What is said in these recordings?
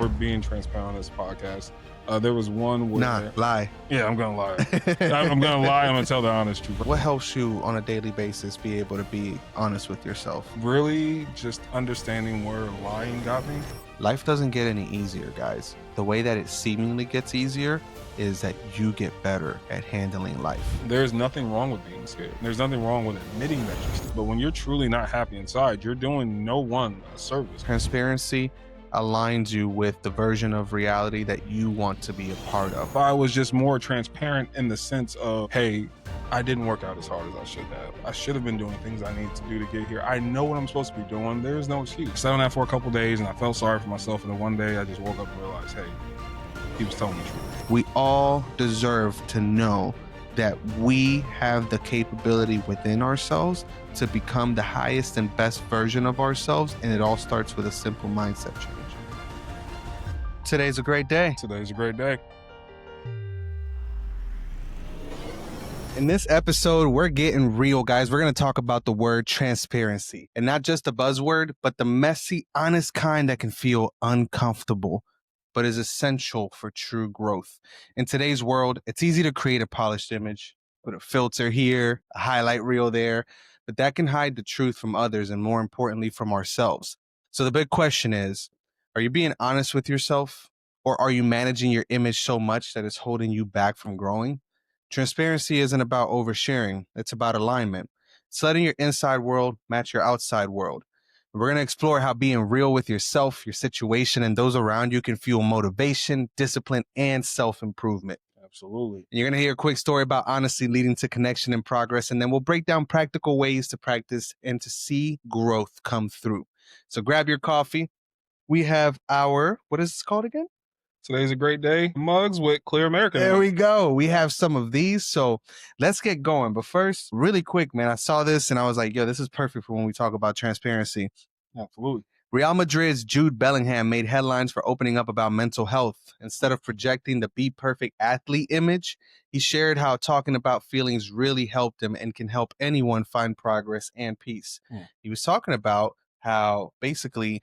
We're being transparent on this podcast. There was one where... lie. Yeah, I'm gonna lie. I'm gonna lie. I'm gonna tell the honest truth. What helps you on a daily basis be able to be honest with yourself? Really, just understanding where lying got me. Life doesn't get any easier, guys. The way that it seemingly gets easier is that you get better at handling life. There's nothing wrong with being scared. There's nothing wrong with admitting that you're scared. But when you're truly not happy inside, you're doing no one a service. Transparency aligns you with the version of reality that you want to be a part of. If I was just more transparent in the sense of, hey, I didn't work out as hard as I should have. I should have been doing things I need to do to get here. I know what I'm supposed to be doing. There's no excuse. I sat on that for a couple days and I felt sorry for myself. And then one day I just woke up and realized, hey, he was telling the truth. We all deserve to know that we have the capability within ourselves to become the highest and best version of ourselves. And it all starts with a simple mindset change. Today's a great day. Today's a great day. In this episode, we're getting real, guys. We're going to talk about the word transparency, and not just a buzzword, but the messy, honest kind that can feel uncomfortable, but is essential for true growth. In today's world, it's easy to create a polished image, put a filter here, a highlight reel there, but that can hide the truth from others and, more importantly, from ourselves. So the big question is, are you being honest with yourself, or are you managing your image so much that it's holding you back from growing? Transparency isn't about oversharing. It's about alignment. It's letting your inside world match your outside world. We're going to explore how being real with yourself, your situation, and those around you can fuel motivation, discipline, and self-improvement. Absolutely. And you're going to hear a quick story about honesty leading to connection and progress, and then we'll break down practical ways to practice and to see growth come through. So grab your coffee. We have our, what is this called again? Today's a great day. Mugs with Clear American. There we go. We have some of these. So let's get going. But first, really quick, man, I saw this and I was like, yo, this is perfect for when we talk about transparency. Absolutely. Real Madrid's Jude Bellingham made headlines for opening up about mental health. Instead of projecting the be perfect athlete image, he shared how talking about feelings really helped him and can help anyone find progress and peace. He was talking about how basically,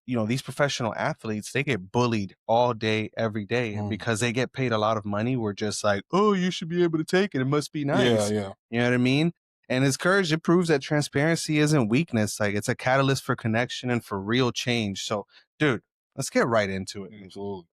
you know, these professional athletes, they get bullied all day, every day. And because they get paid a lot of money, we're just like, oh, you should be able to take it. It must be nice. Yeah. You know what I mean? And his courage, it proves that transparency isn't weakness. Like, it's a catalyst for connection and for real change. So, dude, let's get right into it. Absolutely.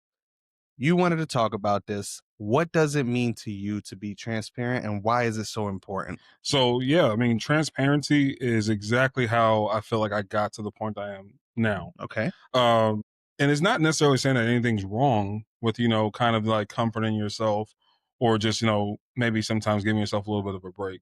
You wanted to talk about this. What does it mean to you to be transparent, and why is it so important? So, yeah, I mean, transparency is exactly how I feel like I got to the point I am now. Okay. And it's not necessarily saying that anything's wrong with, you know, kind of like comforting yourself or just, you know, maybe sometimes giving yourself a little bit of a break.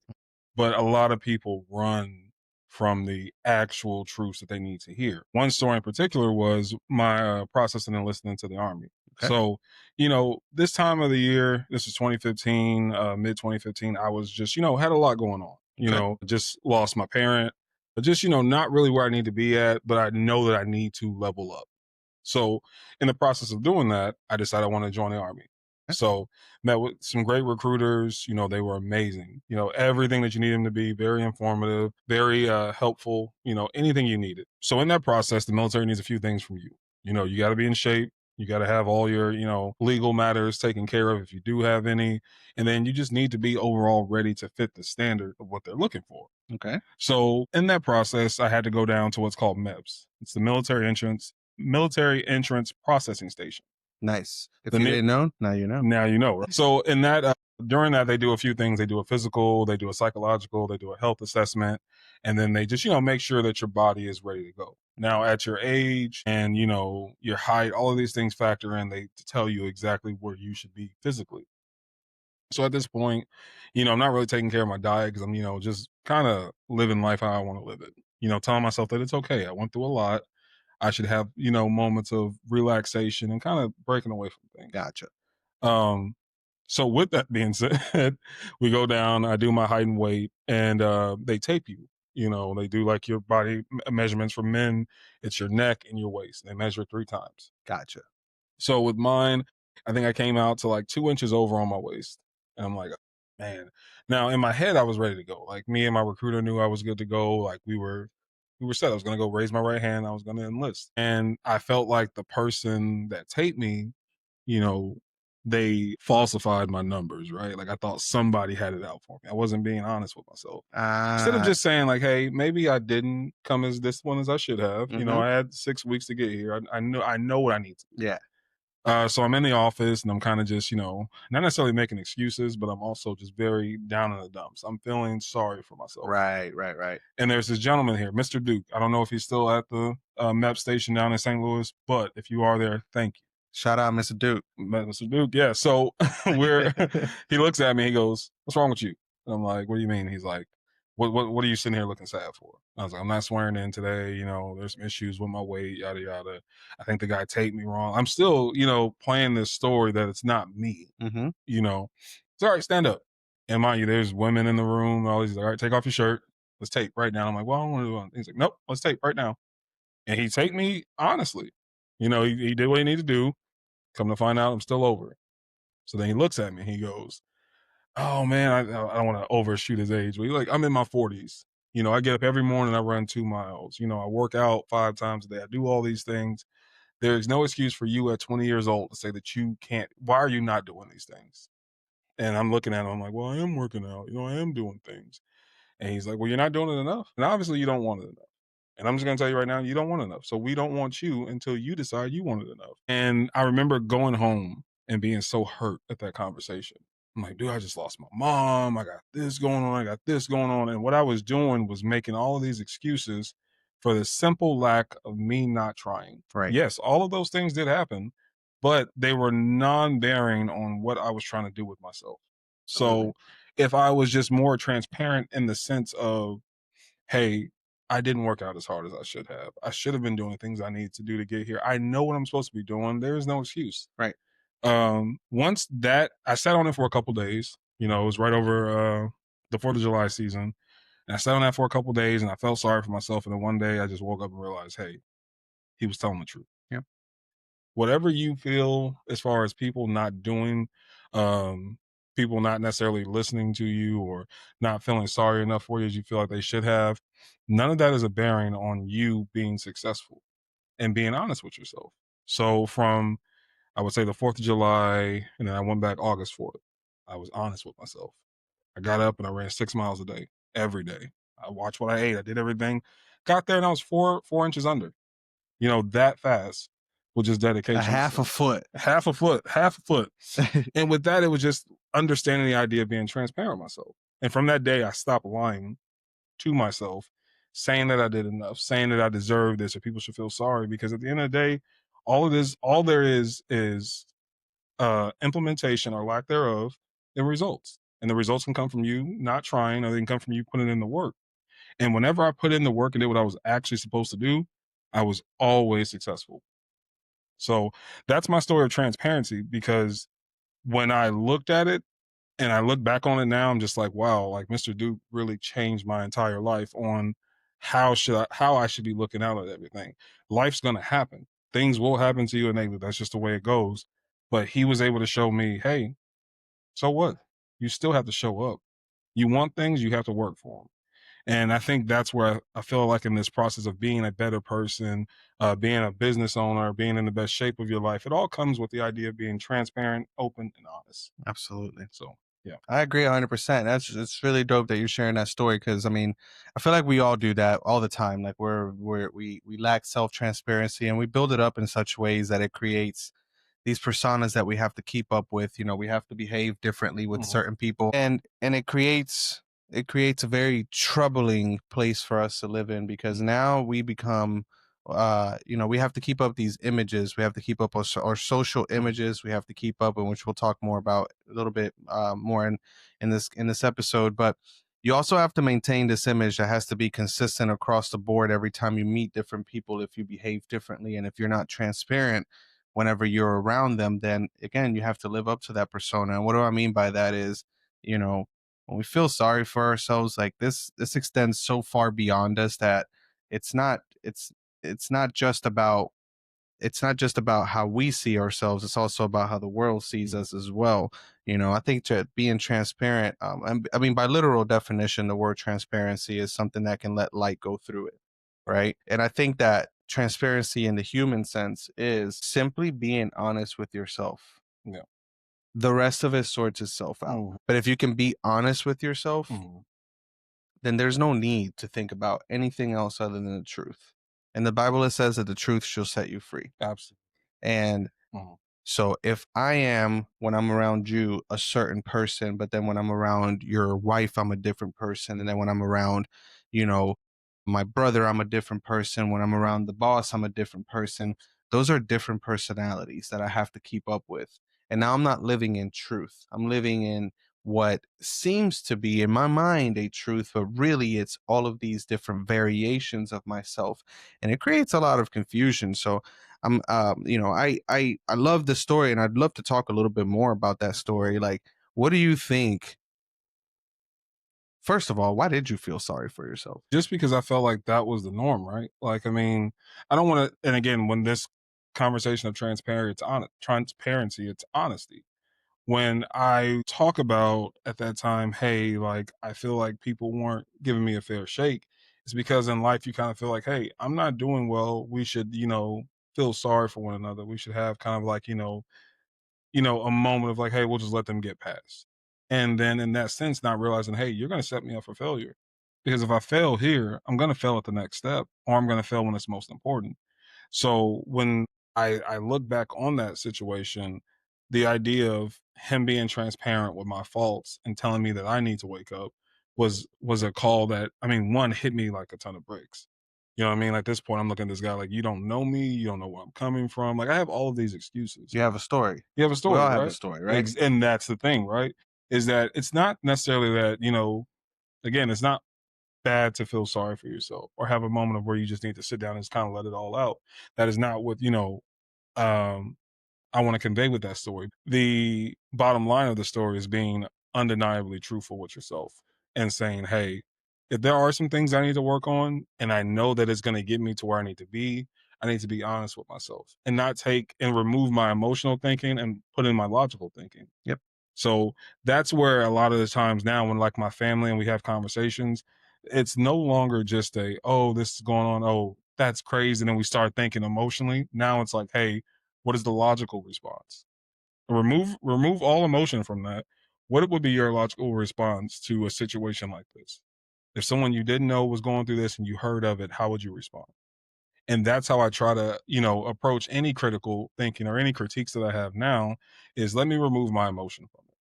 But a lot of people run from the actual truths that they need to hear. One story in particular was my processing and listening to the Army. Okay. So, you know, this time of the year, this is 2015, mid 2015, I was just, you know, had a lot going on. You know, just lost my parent, just, you know, not really where I need to be at, but I know that I need to level up. So in the process of doing that, I decided I want to join the Army. So met with some great recruiters, you know, they were amazing. You know, everything that you need them to be, very informative, very helpful, you know, anything you needed. So in that process, the military needs a few things from you. You know, you got to be in shape. You got to have all your, you know, legal matters taken care of if you do have any. And then you just need to be overall ready to fit the standard of what they're looking for. Okay. So in that process, I had to go down to what's called MEPS. It's the Military Entrance Processing Station. Nice. If you didn't know, now you know. Now you know. Right? So in that, during that, they do a few things. They do a physical, they do a psychological, they do a health assessment, and then they just, you know, make sure that your body is ready to go. Now, at your age and, you know, your height, all of these things factor in. They tell you exactly where you should be physically. So at this point, you know, I'm not really taking care of my diet because I'm, you know, just kind of living life how I want to live it. You know, telling myself that it's okay. I went through a lot. I should have, you know, moments of relaxation and kind of breaking away from things. Gotcha. So with that being said, we go down, I do my height and weight, and they tape you. You know, they do like your body measurements for men. It's your neck and your waist. They measure 3 times. Gotcha. So with mine, I think I came out to like 2 inches over on my waist. And I'm like, man. Now in my head, I was ready to go. Like me and my recruiter knew I was good to go. Like we were we were set. I was going to go raise my right hand. I was going to enlist. And I felt like the person that taped me, you know, they falsified my numbers, right? Like I thought somebody had it out for me. I wasn't being honest with myself. Instead of Ah, just saying like, hey, maybe I didn't come as disciplined as I should have. You know, mhm. I had 6 weeks to get here. I know what I need to do. Yeah. So I'm in the office and I'm kind of just, not necessarily making excuses, but I'm also just very down in the dumps. I'm feeling sorry for myself. Right, right, right. And there's this gentleman here, Mr. Duke. I don't know if he's still at the MEP station down in St. Louis, but if you are there, thank you. Shout out, Mr. Duke. Mr. Duke, yeah. So he looks at me, he goes, "What's wrong with you?" And I'm like, "What do you mean?" He's like, what are you sitting here looking sad for?" I was like, "I'm not swearing in today. There's some issues with my weight, yada yada. I think the guy taped me wrong." I'm still, playing this story that it's not me. Mhm. You know, it's all right, stand up. And mind you, there's women in the room. All these, all right, take off your shirt. Let's tape right now. I'm like, well, I don't want to do it. He's like, nope, let's tape right now. And he taped me honestly. He did what he needed to do. Come to find out, I'm still over it. So then he looks at me. He goes, "Oh man, I don't want to overshoot his age, but he's like, I'm in my 40s. I get up every morning. I run 2 miles. I work out 5 times a day. I do all these things. There is no excuse for you at 20 years old to say that you can't. Why are you not doing these things?" And I'm looking at him. I'm like, "Well, I am working out. I am doing things." And he's like, "Well, you're not doing it enough. And obviously, you don't want it enough." And I'm just going to tell you right now, you don't want enough. So we don't want you until you decide you want it enough. And I remember going home and being so hurt at that conversation. I'm like, dude, I just lost my mom. I got this going on. I got this going on. And what I was doing was making all of these excuses for the simple lack of me not trying. Right. Yes, all of those things did happen, but they were non bearing on what I was trying to do with myself. Absolutely. So if I was just more transparent in the sense of, hey, I didn't work out as hard as I should have. I should have been doing things I needed to do to get here. I know what I'm supposed to be doing. There is no excuse. Right. Once that I sat on it for a couple days, it was right over the 4th of July season. And I sat on that for a couple days and I felt sorry for myself. And then one day I just woke up and realized, hey, he was telling the truth. Yeah. Whatever you feel as far as people not doing, um, people not necessarily listening to you or not feeling sorry enough for you as you feel like they should have, none of that is a bearing on you being successful and being honest with yourself. So from, I would say, the 4th of July, and then I went back August 4th, I was honest with myself. I got up and I ran 6 miles a day, every day. I watched what I ate. I did everything. Got there and I was four inches under, that fast with just A dedication and half a stuff. foot. Half a foot, half a foot. And with that, it was just understanding the idea of being transparent with myself. And from that day, I stopped lying to myself, saying that I did enough, saying that I deserve this or people should feel sorry. Because at the end of the day, all there is implementation or lack thereof in results. And the results can come from you not trying, or they can come from you putting in the work. And whenever I put in the work and did what I was actually supposed to do, I was always successful. So that's my story of transparency, because when I looked at it and I look back on it now, I'm just like, wow, like Mr. Duke really changed my entire life on how I should be looking out at everything. Life's gonna happen. Things will happen to you innately. That's just the way it goes. But he was able to show me, hey, so what? You still have to show up. You want things, you have to work for them. And I think that's where I feel like in this process of being a better person, being a business owner, being in the best shape of your life, it all comes with the idea of being transparent, open, and honest. Absolutely. So, yeah. I agree 100%. It's really dope that you're sharing that story because I mean, I feel like we all do that all the time. Like we lack self transparency and we build it up in such ways that it creates these personas that we have to keep up with. We have to behave differently with Mhm. certain people, and it creates a very troubling place for us to live in because now we become we have to keep up these images, we have to keep up our social Mhm. images, we have to keep up, and which we'll talk more about a little bit more in this episode. But you also have to maintain this image that has to be consistent across the board every time you meet different people. If you behave differently and if you're not transparent whenever you're around them, then again, you have to live up to that persona. And what do I mean by that is, you know, when we feel sorry for ourselves, like this extends so far beyond us that it's not it's it's not just about it's not just about how we see ourselves, it's also about how the world sees Mhm. us as well. I think that being transparent, I mean, by literal definition, the word transparency is something that can let light go through it. right? And I think that transparency in the human sense is simply being honest with yourself. Yeah. The rest of it sorts itself out. Mhm. But if you can be honest with yourself, Mhm. then there's no need to think about anything else other than the truth. In the Bible, it says that the truth shall set you free. Absolutely. And Mhm. so if I am, when I'm around you, a certain person, but then when I'm around your wife, I'm a different person. And then when I'm around, you know, my brother, I'm a different person. When I'm around the boss, I'm a different person. Those are different personalities that I have to keep up with. And now I'm not living in truth. I'm living in what seems to be in my mind a truth, but really it's all of these different variations of myself. And it creates a lot of confusion. So I love the story, and I'd love to talk a little bit more about that story. Like, what do you think? First of all, why did you feel sorry for yourself? Just because I felt like that was the norm, right? Like, I mean, I don't want to. And again, when this conversation of transparency, it's honesty. When I talk about at that time, hey, like I feel like people weren't giving me a fair shake, it's because in life you kind of feel like, hey, I'm not doing well. We should, feel sorry for one another. We should have kind of like, a moment of like, hey, we'll just let them get past. And then in that sense, not realizing, hey, you're going to set me up for failure. Because if I fail here, I'm going to fail at the next step, or I'm going to fail when it's most important. So when I look back on that situation, the idea of him being transparent with my faults and telling me that I need to wake up was a call that, I mean, one hit me like a ton of bricks. You know what I mean? Like this point, I'm looking at this guy like, you don't know me, you don't know where I'm coming from. Like I have all of these excuses. You have a story. You have a We story, all have a right? story, right? And that's the thing, right? Is that it's not necessarily that, again, it's not bad to feel sorry for yourself or have a moment of where you just need to sit down and just kind of let it all out. That is not what, um, I want to convey with that story. The bottom line of the story is being undeniably truthful with yourself and saying, hey, if there are some things I need to work on and I know that it's going to get me to where I need to be, I need to be honest with myself and not take and remove my emotional thinking and put in my logical thinking. Yep. So that's where a lot of the times now, when like my family and we have conversations, it's no longer just oh, this is going on. Oh, that's crazy. And then we start thinking emotionally. Now it's like, hey, what is the logical response? Remove all emotion from that. What would be your logical response to a situation like this? If someone you didn't know was going through this and you heard of it, how would you respond? And that's how I try to, approach any critical thinking or any critiques that I have now is let me remove my emotion from it.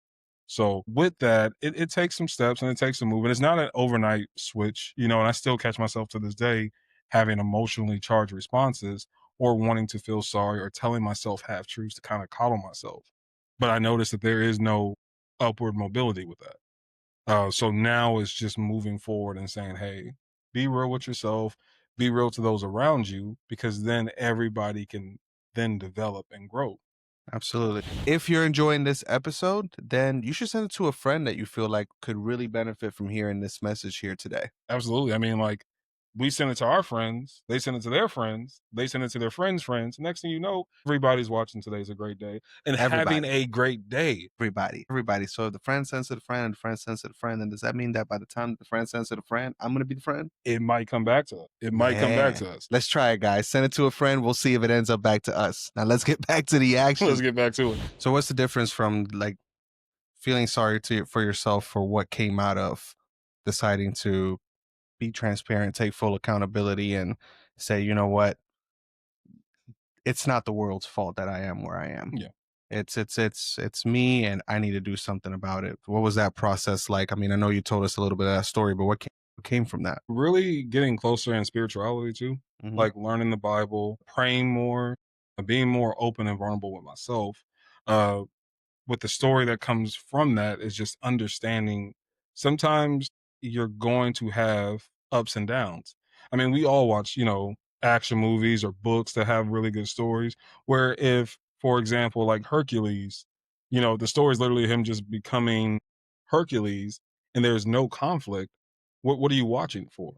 So with that, it takes some steps and it takes some movement. It's not an overnight switch, and I still catch myself to this day having emotionally charged responses or wanting to feel sorry or telling myself half truths to kind of coddle myself. But I notice that there is no upward mobility with that. So now it's just moving forward and saying, hey, be real with yourself, be real to those around you, because then everybody can then develop and grow. Absolutely. If you're enjoying this episode, then you should send it to a friend that you feel like could really benefit from hearing this message here today. Absolutely. I mean, like, we send it to our friends, they send it to their friends, they send it to their friends' friends. Next thing you know, everybody's watching Today's a Great Day and having Everybody. a great day. Everybody. So if the friend sends to the friend and the friend sends to the friend, then does that mean that by the time the friend sends to the friend, I'm going to be the friend? It might come back to us. It might come back Yeah. to us. Let's try it, guys. Send it to a friend. We'll see if it ends up back to us. Now let's get back to the Let's action. get back to it. So what's the difference from like feeling sorry for yourself for what came out of deciding to be transparent, take full accountability, and say, you know what, it's not the world's fault that I am where I am. Yeah. It's me, and I need to do something about it. What was that process like? I mean, I know you told us a little bit of that story, but what came from that? Really getting closer in spirituality too, Hmm. like learning the Bible, praying more, being more open and vulnerable with myself. Uh, with the story that comes from that is just understanding sometimes you're going to have ups and downs. I mean, we all watch, action movies or books that have really good stories where if, for example, like Hercules, the story is literally him just becoming Hercules and there's no conflict. What are you watching for?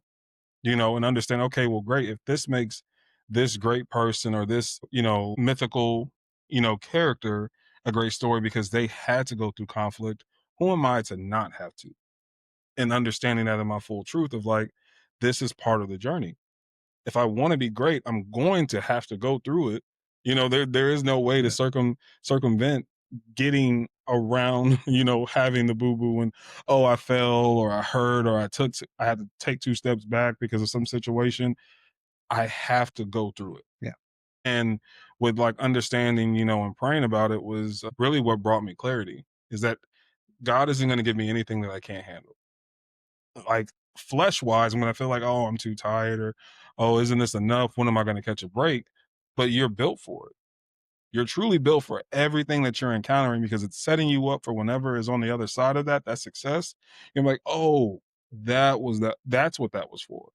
And understand, okay, well, great. If this makes this great person or this, mythical, character a great story because they had to go through conflict, who am I to not have to? And understanding that in my full truth of like, this is part of the journey. If I want to be great, I'm going to have to go through it. There is no way to Yeah. circumvent getting around, having the boo boo and, oh, I fell or I hurt or I had to take 2 steps back because of some situation. I have to go through it. Yeah. And with like understanding, and praying about it was really what brought me clarity, is that God isn't going to give me anything that I can't handle. Like flesh wise, when I feel like, oh, I'm too tired, or, oh, isn't this enough? When am I going to catch a break? But you're built for it. You're truly built for everything that you're encountering because it's setting you up for whenever is on the other side of that success. You're like, oh, that's what that was for.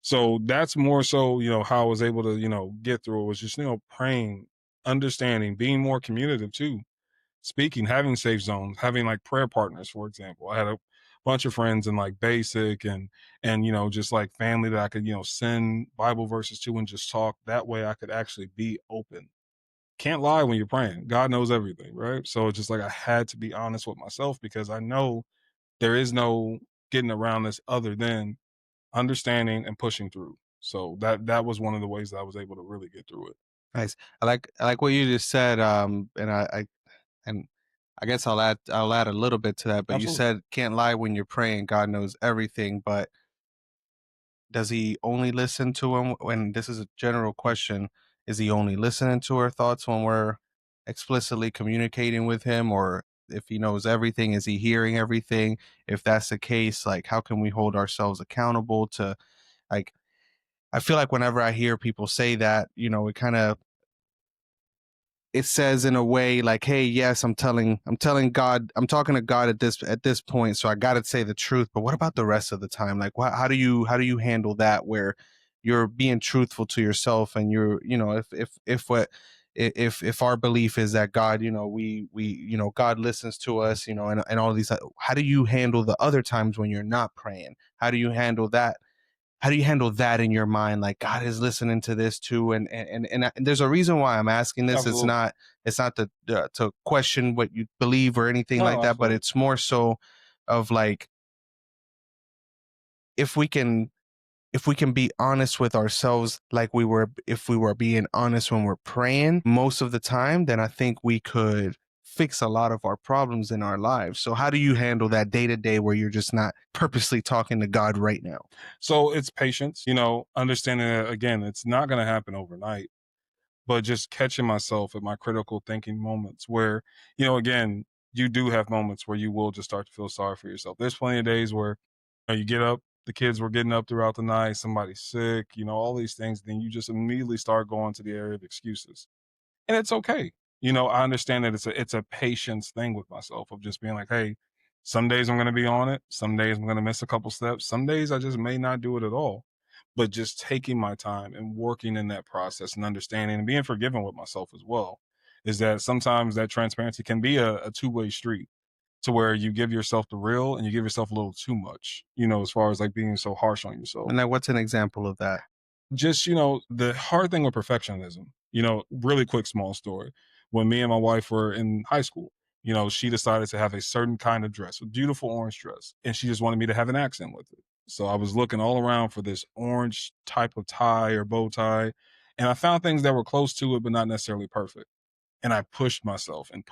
So that's more so, how I was able to, get through it was just, praying, understanding, being more communicative too, speaking, having safe zones, having like prayer partners, for example. I had a bunch of friends in like basic and just like family that I could, send Bible verses to and just talk. That way I could actually be open. Can't lie when you're praying. God knows everything, right? So it's just like I had to be honest with myself because I know there is no getting around this other than understanding and pushing through. So that was one of the ways that I was able to really get through it. Nice. I like what you just said. And and I guess I'll add a little bit to that. But you Absolutely. said can't lie when you're praying. God knows everything, but does he only listen to him when this is a general question? Is he only listening to our thoughts when we're explicitly communicating with him? Or if he knows everything, is he hearing everything? If that's the case, like how can we hold ourselves accountable to, like, I feel like whenever I hear people say that, it kind of, it says in a way like, hey, yes, I'm telling God, I'm talking to God at this point, so I got to say the truth. But what about the rest of the time? Like, how do you handle that where you're being truthful to yourself, and you're, if what if our belief is that God, we God listens to us, and all of these, how do you handle the other times when you're not praying? How do you handle that in your mind, like God is listening to this too? And there's a reason why I'm asking this. it's Absolutely. not it's not to question what you believe or anything No, like that, but absolutely. it's more so of like, if we can if we can be honest with ourselves, like if we were being honest when we're praying most of the time, then I think we could fix a lot of our problems in our lives. So how do you handle that day to day where you're just not purposely talking to God right now? So it's patience, understanding that again, it's not going to happen overnight, but just catching myself at my critical thinking moments where, again, you do have moments where you will just start to feel sorry for yourself. There's plenty of days where you get up, the kids were getting up throughout the night, somebody's sick, all these things. Then you just immediately start going to the area of excuses. And it's okay. I understand that it's a patience thing with myself of just being like, hey, some days I'm going to be on it. Some days I'm going to miss a couple steps. Some days I just may not do it at all. But just taking my time and working in that process and understanding and being forgiving with myself as well is that sometimes that transparency can be a two-way street to where you give yourself the real and you give yourself a little too much, as far as like being so harsh on yourself. And now, what's an example of that? Just, the hard thing with perfectionism, really quick, small story. When me and my wife were in high school, she decided to have a certain kind of dress, a beautiful orange dress, and she just wanted me to have an accent with it. So I was looking all around for this orange type of tie or bow tie, and I found things that were close to it, but not necessarily perfect. And I pushed myself and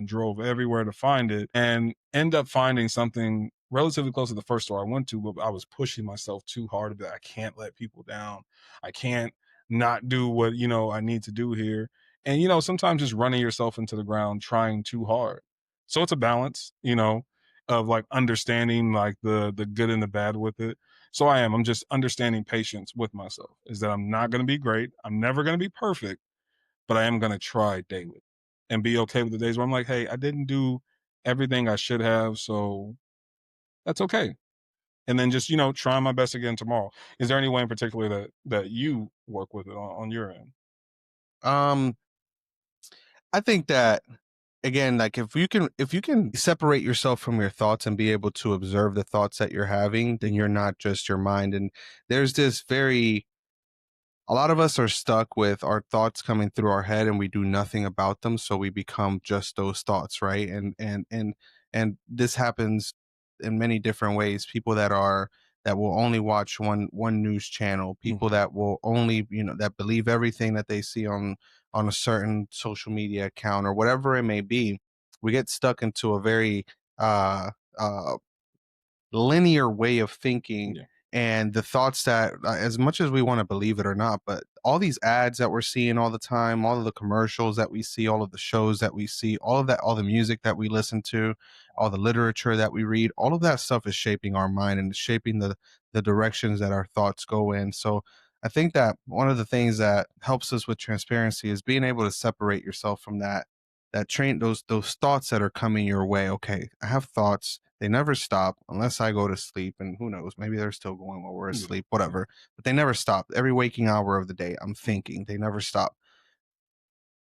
drove everywhere to find it and end up finding something relatively close to the first store I went to, but I was pushing myself too hard to be like, I can't let people down. I can't not do what, I need to do here. And, sometimes just running yourself into the ground, trying too hard. So it's a balance, of like understanding like the good and the bad with it. So I'm just understanding patience with myself is that I'm not going to be great. I'm never going to be perfect, but I am going to try daily and be okay with the days where I'm like, hey, I didn't do everything I should have. So that's okay. And then just, trying my best again tomorrow. Is there any way in particular that you work with it on your end? Um, I think that, again, like, if you can separate yourself from your thoughts and be able to observe the thoughts that you're having, then you're not just your mind. And there's this very a lot of us are stuck with our thoughts coming through our head, and we do nothing about them, so we become just those thoughts, right? And this happens in many different ways. People that that will only watch one news channel, people Mhm. that will only, that believe everything that they see on a certain social media account or whatever it may be. We get stuck into a very uh uh linear way of thinking, Yeah. and the thoughts that, as much as we want to believe it or not, but all these ads that we're seeing all the time, all of the commercials that we see, all of the shows that we see, all of that, all the music that we listen to, all the literature that we read, all of that stuff is shaping our mind and shaping the directions that our thoughts go in. So I think that one of the things that helps us with transparency is being able to separate yourself from that train, those thoughts that are coming your way. Okay, I have thoughts, they never stop unless I go to sleep, and who knows, maybe they're still going while we're Yeah. asleep, whatever, but they never stop. Every waking hour of the day I'm thinking, they never stop.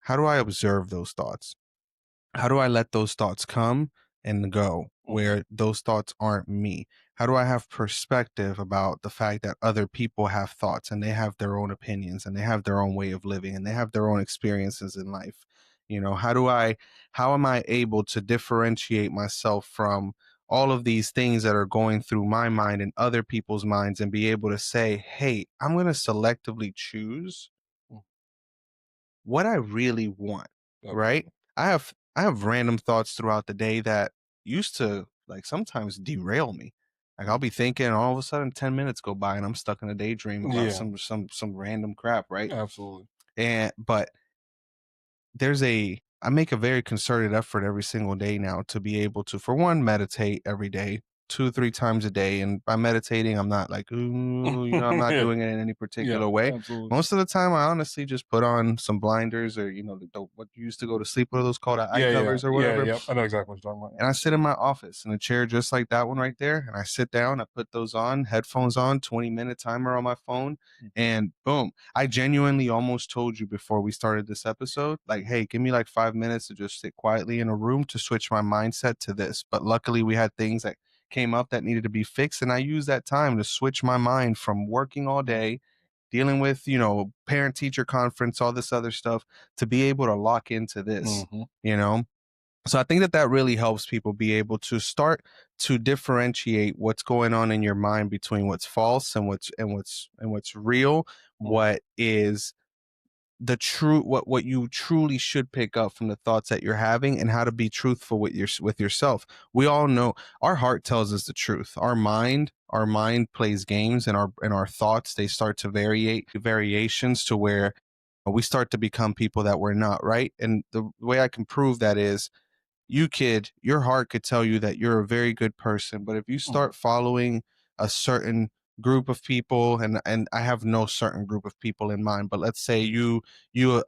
How do I observe those thoughts? How do I let those thoughts come and go Mhm. where those thoughts aren't me? How do I have perspective about the fact that other people have thoughts and they have their own opinions and they have their own way of living and they have their own experiences in life? How am I able to differentiate myself from all of these things that are going through my mind and other people's minds and be able to say, hey, I'm going to selectively choose Mm. what I really want, right? Absolutely. I have random thoughts throughout the day that used to, like, sometimes derail me. Like, I'll Mm. be thinking, and all of a sudden 10 minutes go by and I'm stuck in a daydream about Yeah. some random crap, right? Absolutely. And but I make a very concerted effort every single day now to be able to, for one, meditate every day, 2, 3 times a day. And by meditating, I'm not like, ooh, I'm not Yeah. doing it in any Yeah. particular way. Absolutely. Most of the time, I honestly just put on some blinders, or, what you used to go to sleep, what are those called, eye Yeah. Yeah. covers or Yeah. whatever. Yep. I know exactly what you're talking about. And I sit in my office in a chair just like that one right there. And I sit down, I put those on, headphones on, 20-minute timer on my phone, Yeah. and boom. I genuinely almost told you before we started this episode, like, hey, give me like 5 minutes to just sit quietly in a room to switch my mindset to this. But luckily, we had things that came up that needed to be fixed. And I used that time to switch my mind from working all Mm. day, dealing with, parent teacher conference, all this other stuff, to be able to lock into this, Mhm. you know? So I think that that really helps people be able to start to differentiate what's going on in your mind between what's false and what's real, Mm. what is the true, what you truly should pick up from the thoughts that you're having, and how to be truthful with yourself. We all know our heart tells us the truth. Our mind plays games, and our thoughts, they start to variations to where we start to become people that we're not, right? And the way I can prove that is, your heart could tell you that you're a very good person, but if you Mhm. start following a certain group of people, and I have no certain group of people in mind, but let's say Mhm. you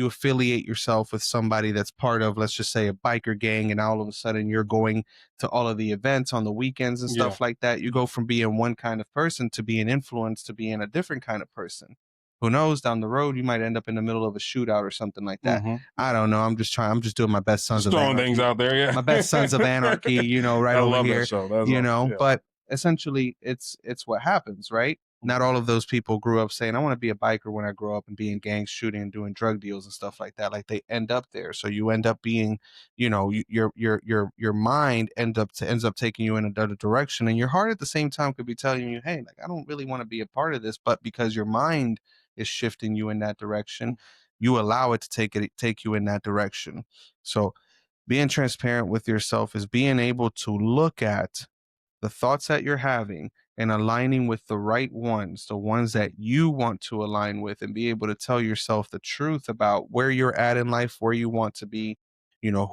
affiliate yourself with somebody that's part of, let's just say, a biker gang, and all of a sudden you're going to all of the events on the weekends and Yeah. stuff like that. You go from being one kind of person to being influenced to being a different kind of person. Who knows, down the road you might end up in the middle of a shootout or something like that. Mhm. I don't know. I'm just doing my best Sons Just of throwing things Anarchy. out there. My best Sons of Anarchy, Yeah. right I over love that here, show. That's awesome. Yeah. but essentially it's what happens, right? Not Mhm. all of those people grew up saying, I want to be a biker when I grow up, and be in gangs, shooting and doing drug deals and stuff like that. Like, they end up there. So you end up being, your mind ends up taking you in another direction. And your heart at the same time could be telling you, hey, like, I don't really want to be a part of this, but because your mind is shifting you in that direction, you allow it to take you in that direction. So being transparent with yourself is being able to look at the thoughts that you're having and aligning with the right ones, the ones that you want to align with, and be able to tell yourself the truth about where you're at in life, where you want to be,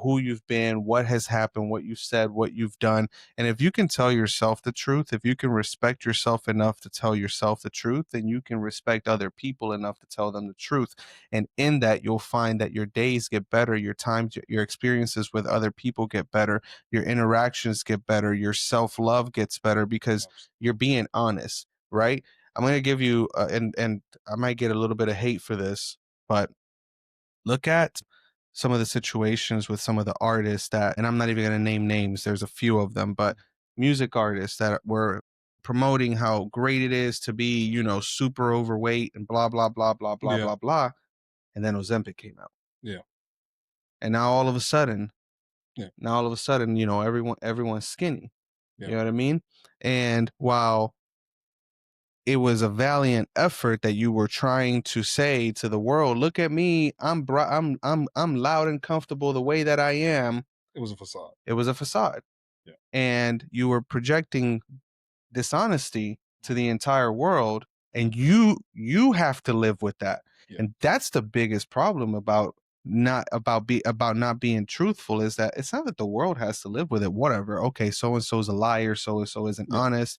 who you've been, what has happened, what you've said, what you've done. And if you can tell yourself the truth, if you can respect yourself enough to tell yourself the truth, then you can respect other people enough to tell them the truth. And in that, you'll find that your days get better, your times, your experiences with other people get better, your interactions get better, your self-love gets better, because you're being honest, right? I'm going to give you and I might get a little bit of hate for this, but look at some of the situations with some of the artists that, and I'm not even going to name names, there's a few of them, but music artists that were promoting how great it is to be, super overweight and blah blah blah blah blah Yeah. blah blah, and then Ozempic came out. Yeah. And now all of a sudden, Yeah. everyone's skinny. Yeah. You know what I mean? And while it was a valiant effort that you were trying to say to the world, look at me, I'm loud and comfortable the way that I am. It was a facade. It was a facade. Yeah. And you were projecting dishonesty to Mhm. the entire world, and you have to live with that. Yeah. And that's the biggest problem about not being truthful, is that it's not that the world has to live with it. Whatever, okay, so and so's a liar, so and so isn't Yeah. honest.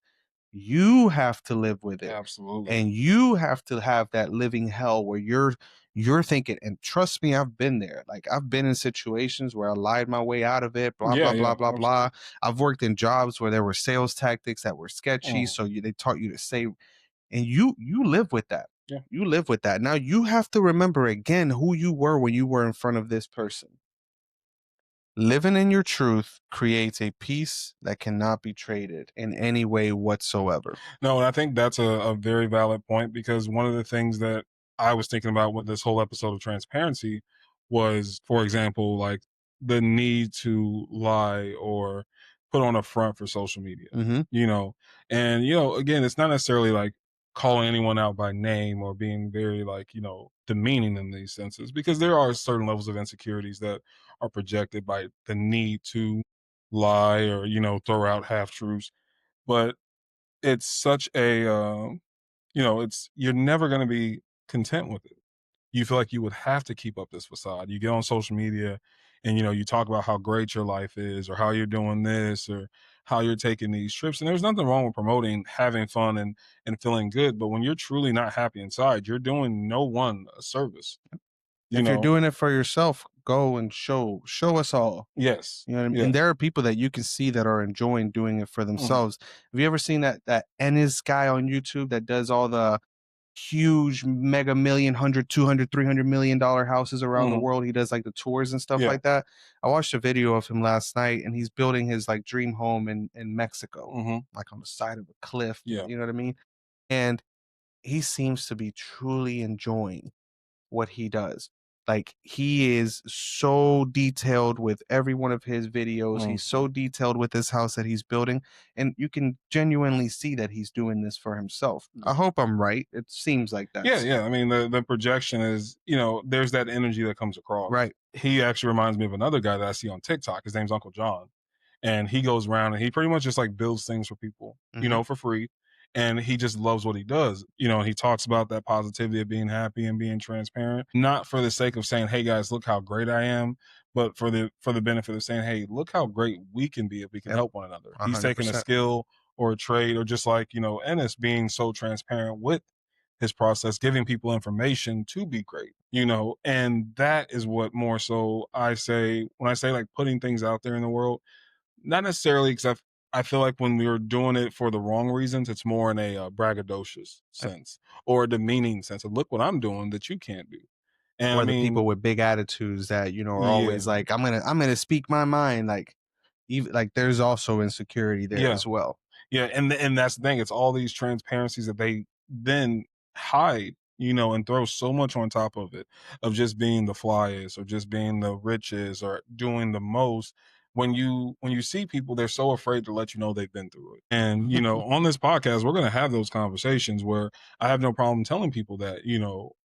You have to live with it, Absolutely. and you have to have that living hell where you're thinking, and trust me, I've been there. Like, I've been in situations where I lied my way out of it, blah Yeah. blah Yeah. blah blah blah. Absolutely. I've worked in jobs where there were sales tactics that were sketchy, Mhm. so they taught you to say, and you live with that. Yeah. You live with that. Now you have to remember again who you were when you were in front of this person. Living in your truth creates a peace that cannot be traded in any way whatsoever. No, and I think that's a very valid point, because one of the things that I was thinking about with this whole episode of transparency was, for example, like the need to lie or put on a front for social media, Mm-hmm. you know? And, again, it's not necessarily like calling anyone out by name or being very like, demeaning in these senses, because there are certain levels of insecurities that are projected by the need to lie or, throw out half truths. But it's such a it's you're never going to be content with it. You feel like you would have to keep up this facade. You get on social media and you talk about how great your life is, or how you're doing this, or how you're taking these trips, and there's nothing wrong with promoting having fun and feeling good, but when you're truly not happy inside, you're doing no one a service, you If you're know. doing it for yourself, go and show us all. Yes. You know what I mean? And Yes. there are people that you can see that are enjoying doing it for Mhm. themselves. Have you ever seen that Ennis guy on YouTube that does all the huge mega million, 100, 200, $300 million houses around the Mhm. world? He does like the tours and stuff Yeah. like that. I watched a video of him last night, and he's building his like dream home in Mexico, Mhm. like on the side of a cliff. Yeah. You know what I mean? And he seems to be truly enjoying what he does. Like, he is so detailed with every one of his videos. He's Mhm. so detailed with this house that he's building, and you can genuinely see that he's doing this for himself. Yeah. I hope I'm right. It seems like Yeah, that's yeah. I mean, the projection is, there's that energy that comes across. right. He actually reminds me of another guy that I see on TikTok. His name's Uncle John, and he goes around and he pretty much just like builds things for people, Hmm. for free. And he just loves what he does, and he talks about that positivity of being happy and being transparent, not for the sake of saying, "Hey guys, look how great I am," but for the benefit of saying, "Hey, look how great we can be if we can Yep. help one another." a He's hundred taking a percent. skill or a trade, or just like Ennis being so transparent with his process, giving people information to be great, and that is what more so I say when I say like putting things out there in the world, not necessarily because I feel like when we are doing it for the wrong reasons, it's more in a braggadocious Yep. sense or a demeaning sense of look what I'm doing that you can't do. And I Or the mean, people with big attitudes that, are yeah, always like, I'm gonna speak my mind. Like, even like, there's also insecurity there yeah. as well. Yeah, and that's the thing. It's all these transparencies that they then hide, and throw so much on top of it, of just being the flyest or just being the richest or doing the most. When you see people, they're so afraid to let you know they've been through it. And on this podcast, we're gonna have those conversations where I have no problem telling people that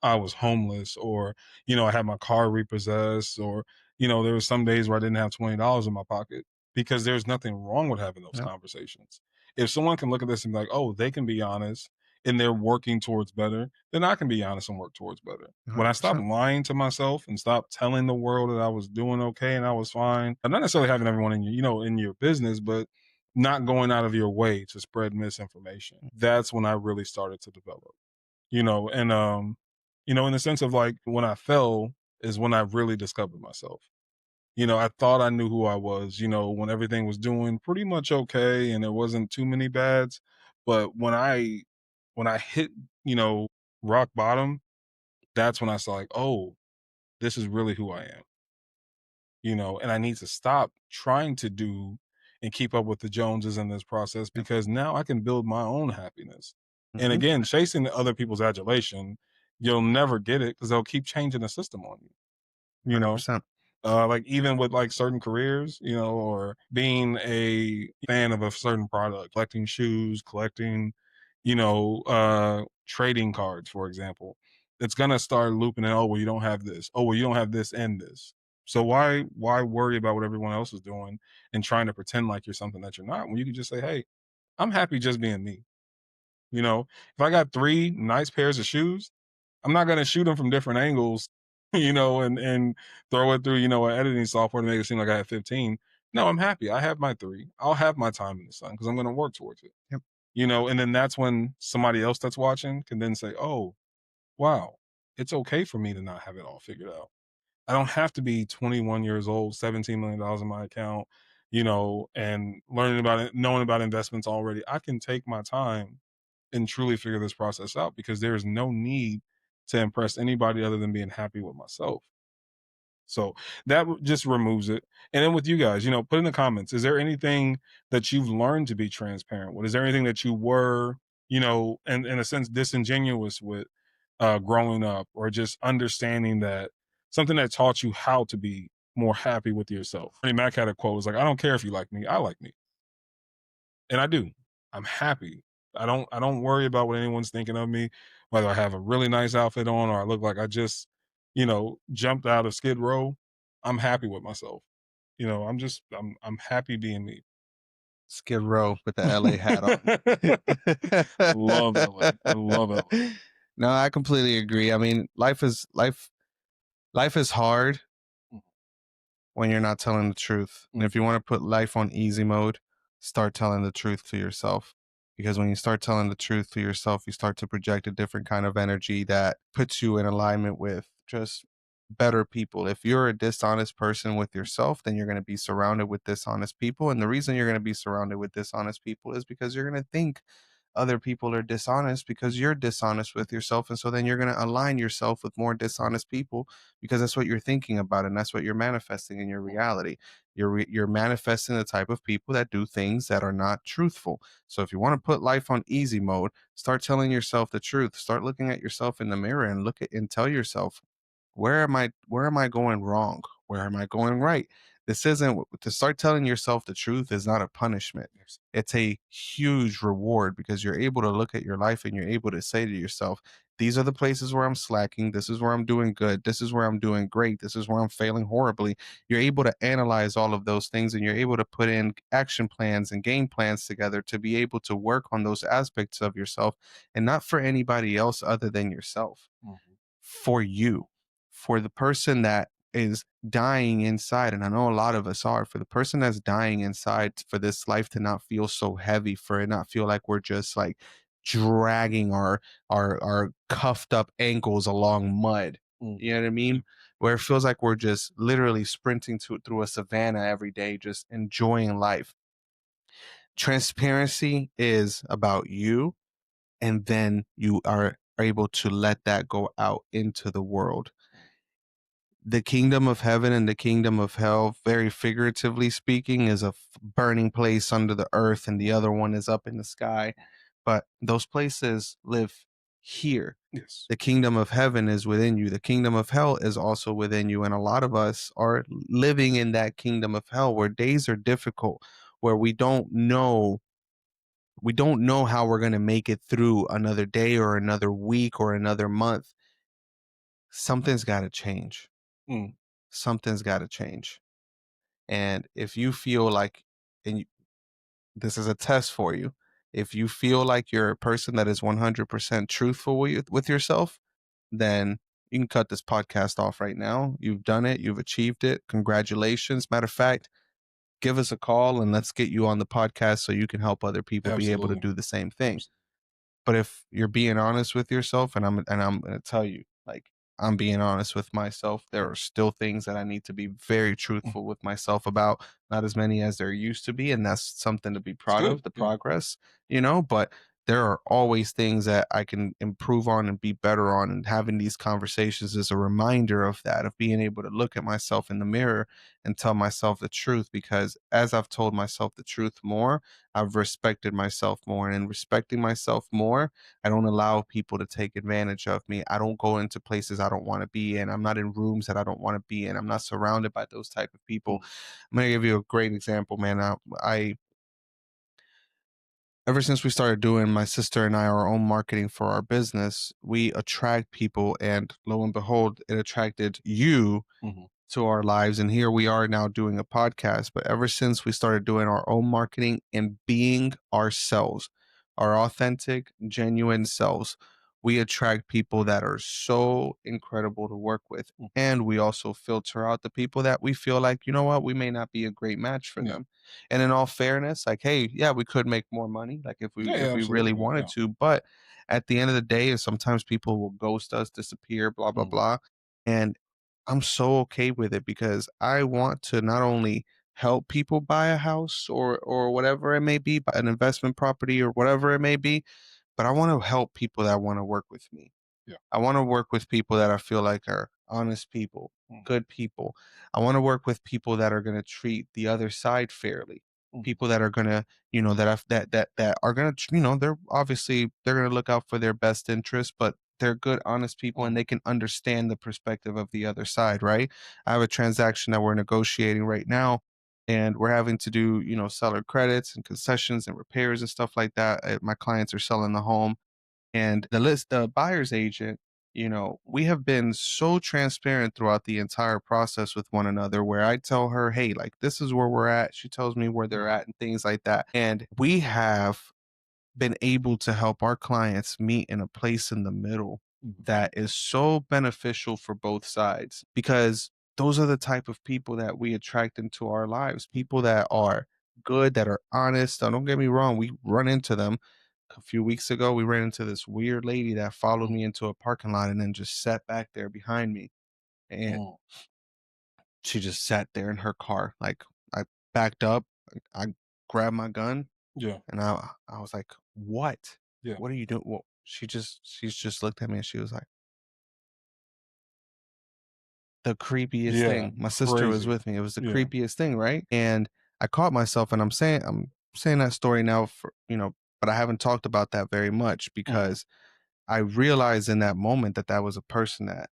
I was homeless, or I had my car repossessed, or there was some days where I didn't have $20 in my pocket, because there's nothing wrong with having those Yep. conversations. If someone can look at this and be like, oh, they can be honest and they're working towards better, then I can be honest and work towards better. When I stopped 100%. lying to myself and stopped telling the world that I was doing okay and I was fine, and not necessarily having everyone in your, in your business, but not going out of your way to spread misinformation. That's when I really started to develop, and in the sense of like when I fell is when I really discovered myself. I thought I knew who I was, when everything was doing pretty much okay and there wasn't too many bads. But when I hit, rock bottom, that's when I saw like, oh, this is really who I am, and I need to stop trying to do and keep up with the Joneses in this process, Yep. because now I can build my own happiness. And Hmm. again, chasing other people's adulation, you'll never get it because they'll keep changing the system on you, you know? 100%. Like even with like certain careers, or being a fan of a certain product, collecting shoes, collecting, trading cards, for example. It's gonna start looping it. Oh, well, you don't have this. Oh, well, you don't have this and this. So why worry about what everyone else is doing and trying to pretend like you're something that you're not when you can just say, hey, I'm happy just being me. If I got three nice pairs of shoes, I'm not gonna shoot them from different angles, and throw it through, an editing software to make it seem like I have 15. No, I'm happy. I have my three. I'll have my time in the sun because I'm gonna work towards it. Yep. And then that's when somebody else that's watching can then say, oh, wow, it's okay for me to not have it all figured out. I don't have to be 21 years old, $17 million in my account, and learning about it, knowing about investments already. I can take my time and truly figure this process out because there is no need to impress anybody other than being happy with myself. So just removes it. And then with you guys, put in the comments, is there anything that you've learned to be transparent with? Is there anything that you were, in a sense, disingenuous with growing up, or just understanding that something that taught you how to be more happy with yourself? Bernie Mac had a quote, it was like, I don't care if you like me, I like me. And I do. I'm happy. I don't worry about what anyone's thinking of me, whether I have a really nice outfit on or I look like I just, jumped out of Skid Row. I'm happy with myself. I'm happy being me. Skid Row with the LA hat on. Love LA. I love LA. No, I completely agree. I mean, life is hard when you're not telling the truth. And if you want to put life on easy mode, start telling the truth to yourself. Because when you start telling the truth to yourself, you start to project a different kind of energy that puts you in alignment with just better people. If you're a dishonest person with yourself, then you're going to be surrounded with dishonest people. And the reason you're going to be surrounded with dishonest people is because you're going to think other people are dishonest because you're dishonest with yourself. And so then you're going to align yourself with more dishonest people because that's what you're thinking about and that's what you're manifesting in your reality. You're manifesting the type of people that do things that are not truthful. So if you want to put life on easy mode, start telling yourself the truth. Start looking at yourself in the mirror and look at and tell yourself, where am I going wrong? Where am I going right? This isn't to start telling yourself the truth is not a punishment. It's a huge reward because you're able to look at your life and you're able to say to yourself, these are the places where I'm slacking. This is where I'm doing good. This is where I'm doing great. This is where I'm failing horribly. You're able to analyze all of those things and you're able to put in action plans and game plans together to be able to work on those aspects of yourself and not for anybody else other than yourself. For you, for the person that is dying inside. And I know a lot of us are, for the person that's dying inside, for this life to not feel so heavy, for it not feel like we're just like dragging our cuffed up ankles along mud. You know what I mean? Where it feels like we're just literally sprinting through a savannah every day, just enjoying life. Transparency is about you, and then you are able to let that go out into the world. The kingdom of heaven and the kingdom of hell, very figuratively speaking, is a burning place under the earth, and the other one is up in the sky. But those places live here. Yes. The kingdom of heaven is within you. The kingdom of hell is also within you. And a lot of us are living in that kingdom of hell where days are difficult, where we don't know how we're going to make it through another day or another week or another month. Something's got to change. Mm. Something's got to change. And if you feel like, and you, this is a test for you, if you feel like you're a person that is 100% truthful with yourself, then you can cut this podcast off right now. You've done it. You've achieved it. Congratulations. Matter of fact, give us a call and let's get you on the podcast so you can help other people be able to Absolutely. do the same thing. But if you're being honest with yourself, and I'm going to tell you, like, I'm being honest with myself, there are still things that I need to be very truthful with myself about. Not as many as there used to be, and that's something to be proud of, the progress, but there are always things that I can improve on and be better on. And having these conversations is a reminder of that, of being able to look at myself in the mirror and tell myself the truth. Because as I've told myself the truth more, I've respected myself more. And in respecting myself more, I don't allow people to take advantage of me. I don't go into places I don't want to be in. I'm not in rooms that I don't want to be in. I'm not surrounded by those type of people. I'm going to give you a great example, man. ever since we started doing, my sister and I, our own marketing for our business, we attract people, and lo and behold, it attracted you Mhm. to our lives. And here we are now doing a podcast. But ever since we started doing our own marketing and being ourselves, our authentic, genuine selves, we attract people that are so incredible to work with. Mhm. And we also filter out the people that we feel like, you know what, we may not be a great match for Yeah. them. And in all fairness, like, hey, yeah, we could make more money, like Yeah, if yeah, we really absolutely. wanted Yeah. to. But at the end of the day, sometimes people will ghost us, disappear, blah, blah, Mhm. blah. And I'm so okay with it because I want to not only help people buy a house or whatever it may be, buy an investment property or whatever it may be, but I want to help people that want to work with me. Yeah. I want to work with people that I feel like are honest people, Mhm. good people. I want to work with people that are going to treat the other side fairly. Mhm. People that are going to, that are going to, they're obviously they're going to look out for their best interest, but they're good, honest people, and Mhm. they can understand the perspective of the other side, right? I have a transaction that we're negotiating right now, and we're having to do, seller credits and concessions and repairs and stuff like that. My clients are selling the home, and the buyer's agent, we have been so transparent throughout the entire process with one another, where I tell her, hey, like, this is where we're at. She tells me where they're Mhm. at and things like that. And we have been able to help our clients meet in a place in the middle Mhm. that is so beneficial for both sides, because those are the type of people that we attract into our lives, people that are good, that are honest. Don't get me wrong, we run into them. A few weeks ago, we ran into this weird lady that followed Mhm. me into a parking lot and then just sat back there behind me. And Mhm. she just sat there in her car. Like, I backed up, I grabbed my gun, Yeah. and I was like, "What? Yeah. What are you doing?" Well, she's just looked at me and she was like, the creepiest Yeah. thing. My sister was Crazy. with me. It was the Yeah. creepiest thing, right? And I caught myself, and I'm saying that story now for, but I haven't talked about that very much Mhm. because I realized in that moment that that was a person that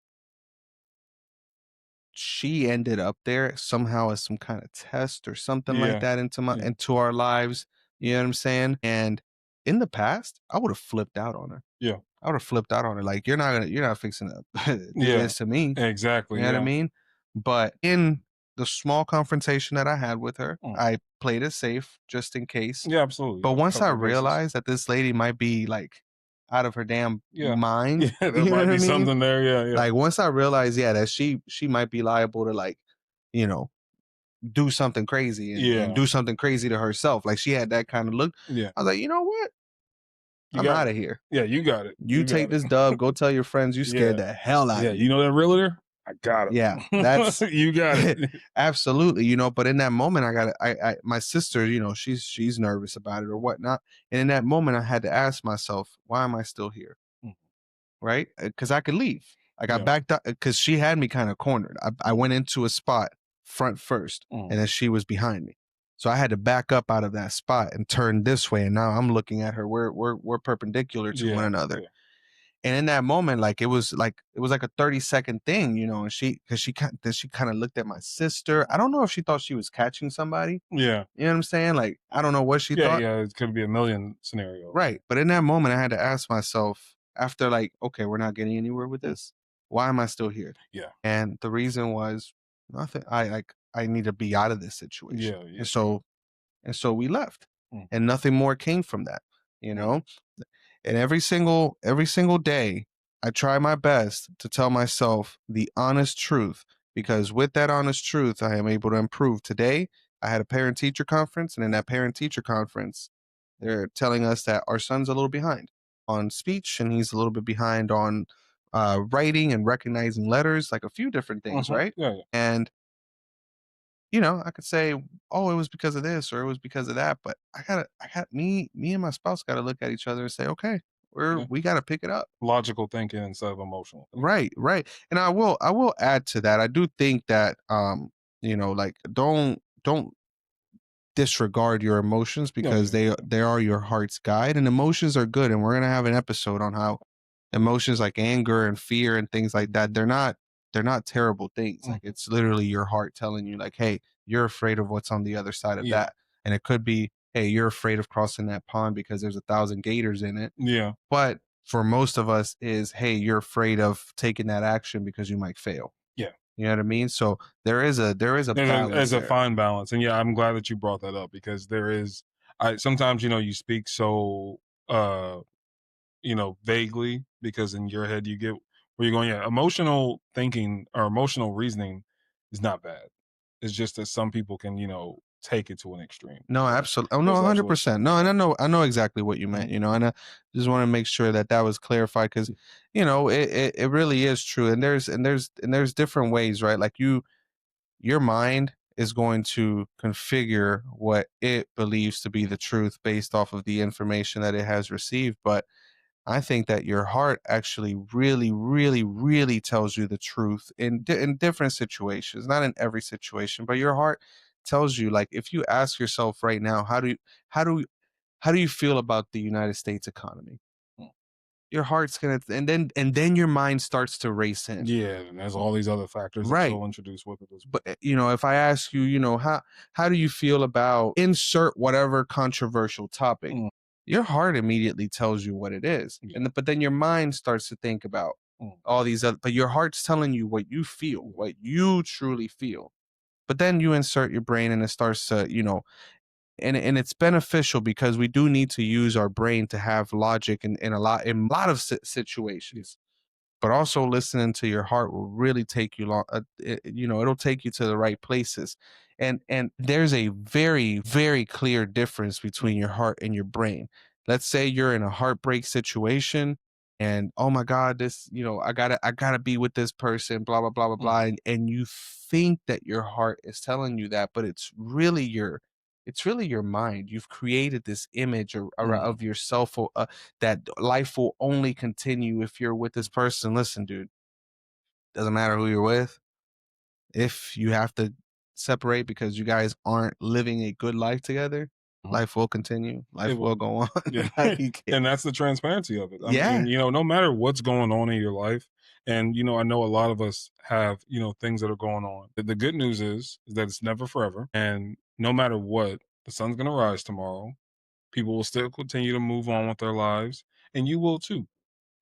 she ended up there somehow as some kind of test or something like Yeah. that Yeah. into our lives. You know what I'm saying? And in the past, I would have flipped out on her. Yeah. I would have flipped out on her. Like, you're not fixing to do Yeah. this to me. You Exactly. know what I Yeah. mean? But in the small confrontation that I had with her, Mhm. I played it safe just in case. Yeah, absolutely. But Yeah. once I Cover bases. realized that this lady might be like out of her damn Yeah. mind, Yeah, there you know might what I be mean? something there. Yeah, yeah. Like, once I realized, yeah, that she might be liable to, like, you know, do something crazy and Yeah. do something crazy to herself. Like, she had that kind of look. Yeah. I was like, you know what? You I'm got out it. of here. Yeah, you got it. You You take got this it. dub, go tell your friends you scared Yeah. the hell out Yeah. of You me. know that realtor? I got Yeah, him. that's You got it. absolutely, but in that moment, my sister, she's nervous about it or whatnot. And in that moment, I had to ask myself, why am I still here? Mhm. Right? Because I could leave. I got Yeah. backed up because she had me kind of cornered. I went into a spot front first, Mhm. and then she was behind me. So I had to back up out of that spot and turn this way. And now I'm looking at her. We're perpendicular to one Yeah. another. Yeah. And in that moment, like, it was like a 30-second thing, and she kind of looked at my sister. I don't know if she thought she was catching somebody. Yeah. You know what I'm saying? Like, I don't know what she Yeah. thought. Yeah. It could be a million scenarios. Right. But in that moment, I had to ask myself, after, like, okay, we're not getting anywhere with Mm. this. Why am I still here? Yeah. And the reason was nothing. I need to be out of this situation. Yeah. Yeah. And so we left. Mm. And nothing more came from that, you Mm. know? And every single day, I try my best to tell myself the honest truth, because with that honest truth, I am able to improve. Today, I had a parent teacher conference, and in that parent teacher conference, they're telling us that our son's a little behind on speech, and he's a little bit behind on writing and recognizing letters, like a few different things, Mhm. right? Yeah. Yeah. And I could say, oh, it was because of this or it was because of that, but me and my spouse gotta look at each other and say, okay, Yeah. we gotta pick it up. Logical thinking instead of emotional thinking. Right, right. And I will add to that. I do think that like, don't disregard your emotions, Yeah. because Yeah. they are your heart's guide, and emotions are good. And we're gonna have an episode on how emotions like anger and fear and things like that, they're not terrible things. Like, Mhm. it's literally your heart telling you, like, hey, you're afraid of what's on the other side of Yeah. that. And it could be hey, you're afraid of crossing that pond because there's 1,000 gators in it. Yeah. But for most of us is, hey, you're afraid of taking that action because you might fail. Yeah. You know what I mean? So there is a balance There's a there. fine balance. And yeah, I'm glad that you brought that up because there is I sometimes, you speak so uh vaguely because in your head you get where you're going. Yeah, emotional thinking or emotional reasoning is not bad. It's just that some people can, take it to an extreme. No, So absolutely. Oh no, there's absolutely 100%. something No, to and that. I know exactly what you meant, Mhm. and I just want to make sure that that was clarified because, it really is true. And there's different ways, right? Like your mind is going to configure what it believes to be the truth based off of the information that it has received. But I think that your heart actually really, really, really tells you the truth in different situations, not in every situation, but your heart tells you. Like, if you ask yourself right now, how do how do you feel about the United States economy? Mm. Your heart's gonna, and then your mind starts to race in, Yeah, and there's all these other factors that right? you'll introduce with it as But if I ask you, how do you feel about insert whatever controversial topic? well. Your heart immediately tells you what it is, Yeah. but then your mind starts to think about Mm. all these other. But your heart's telling you what you feel, Yeah. what you truly feel. But then you insert your brain, and it starts to, and it's beneficial because we do need to use our brain to have logic in a lot of Yeah. situations, but also listening to your heart will really take you long. It'll take you to the right places. And there's a very, very clear difference between Mm. your heart and your brain. Let's say you're in a heartbreak situation, and oh my God, this, I gotta be with this person, blah blah blah blah Mm. blah. And you think that your heart is telling you that, but it's really your mind. You've created this image Mm. of yourself, that life will only continue if you're with this person. Listen, dude, doesn't matter who you're with. If you have to separate because you guys aren't living a good life together, Mhm. life will continue. It Life will will. go on. Yeah. Like, And that's the transparency of it. I yeah. mean, no matter what's going on in your life, and I know a lot of us have, things that are going on. The good news is that it's never forever. And no matter what, the sun's gonna rise tomorrow. People will still continue to move on with their lives, and you will too.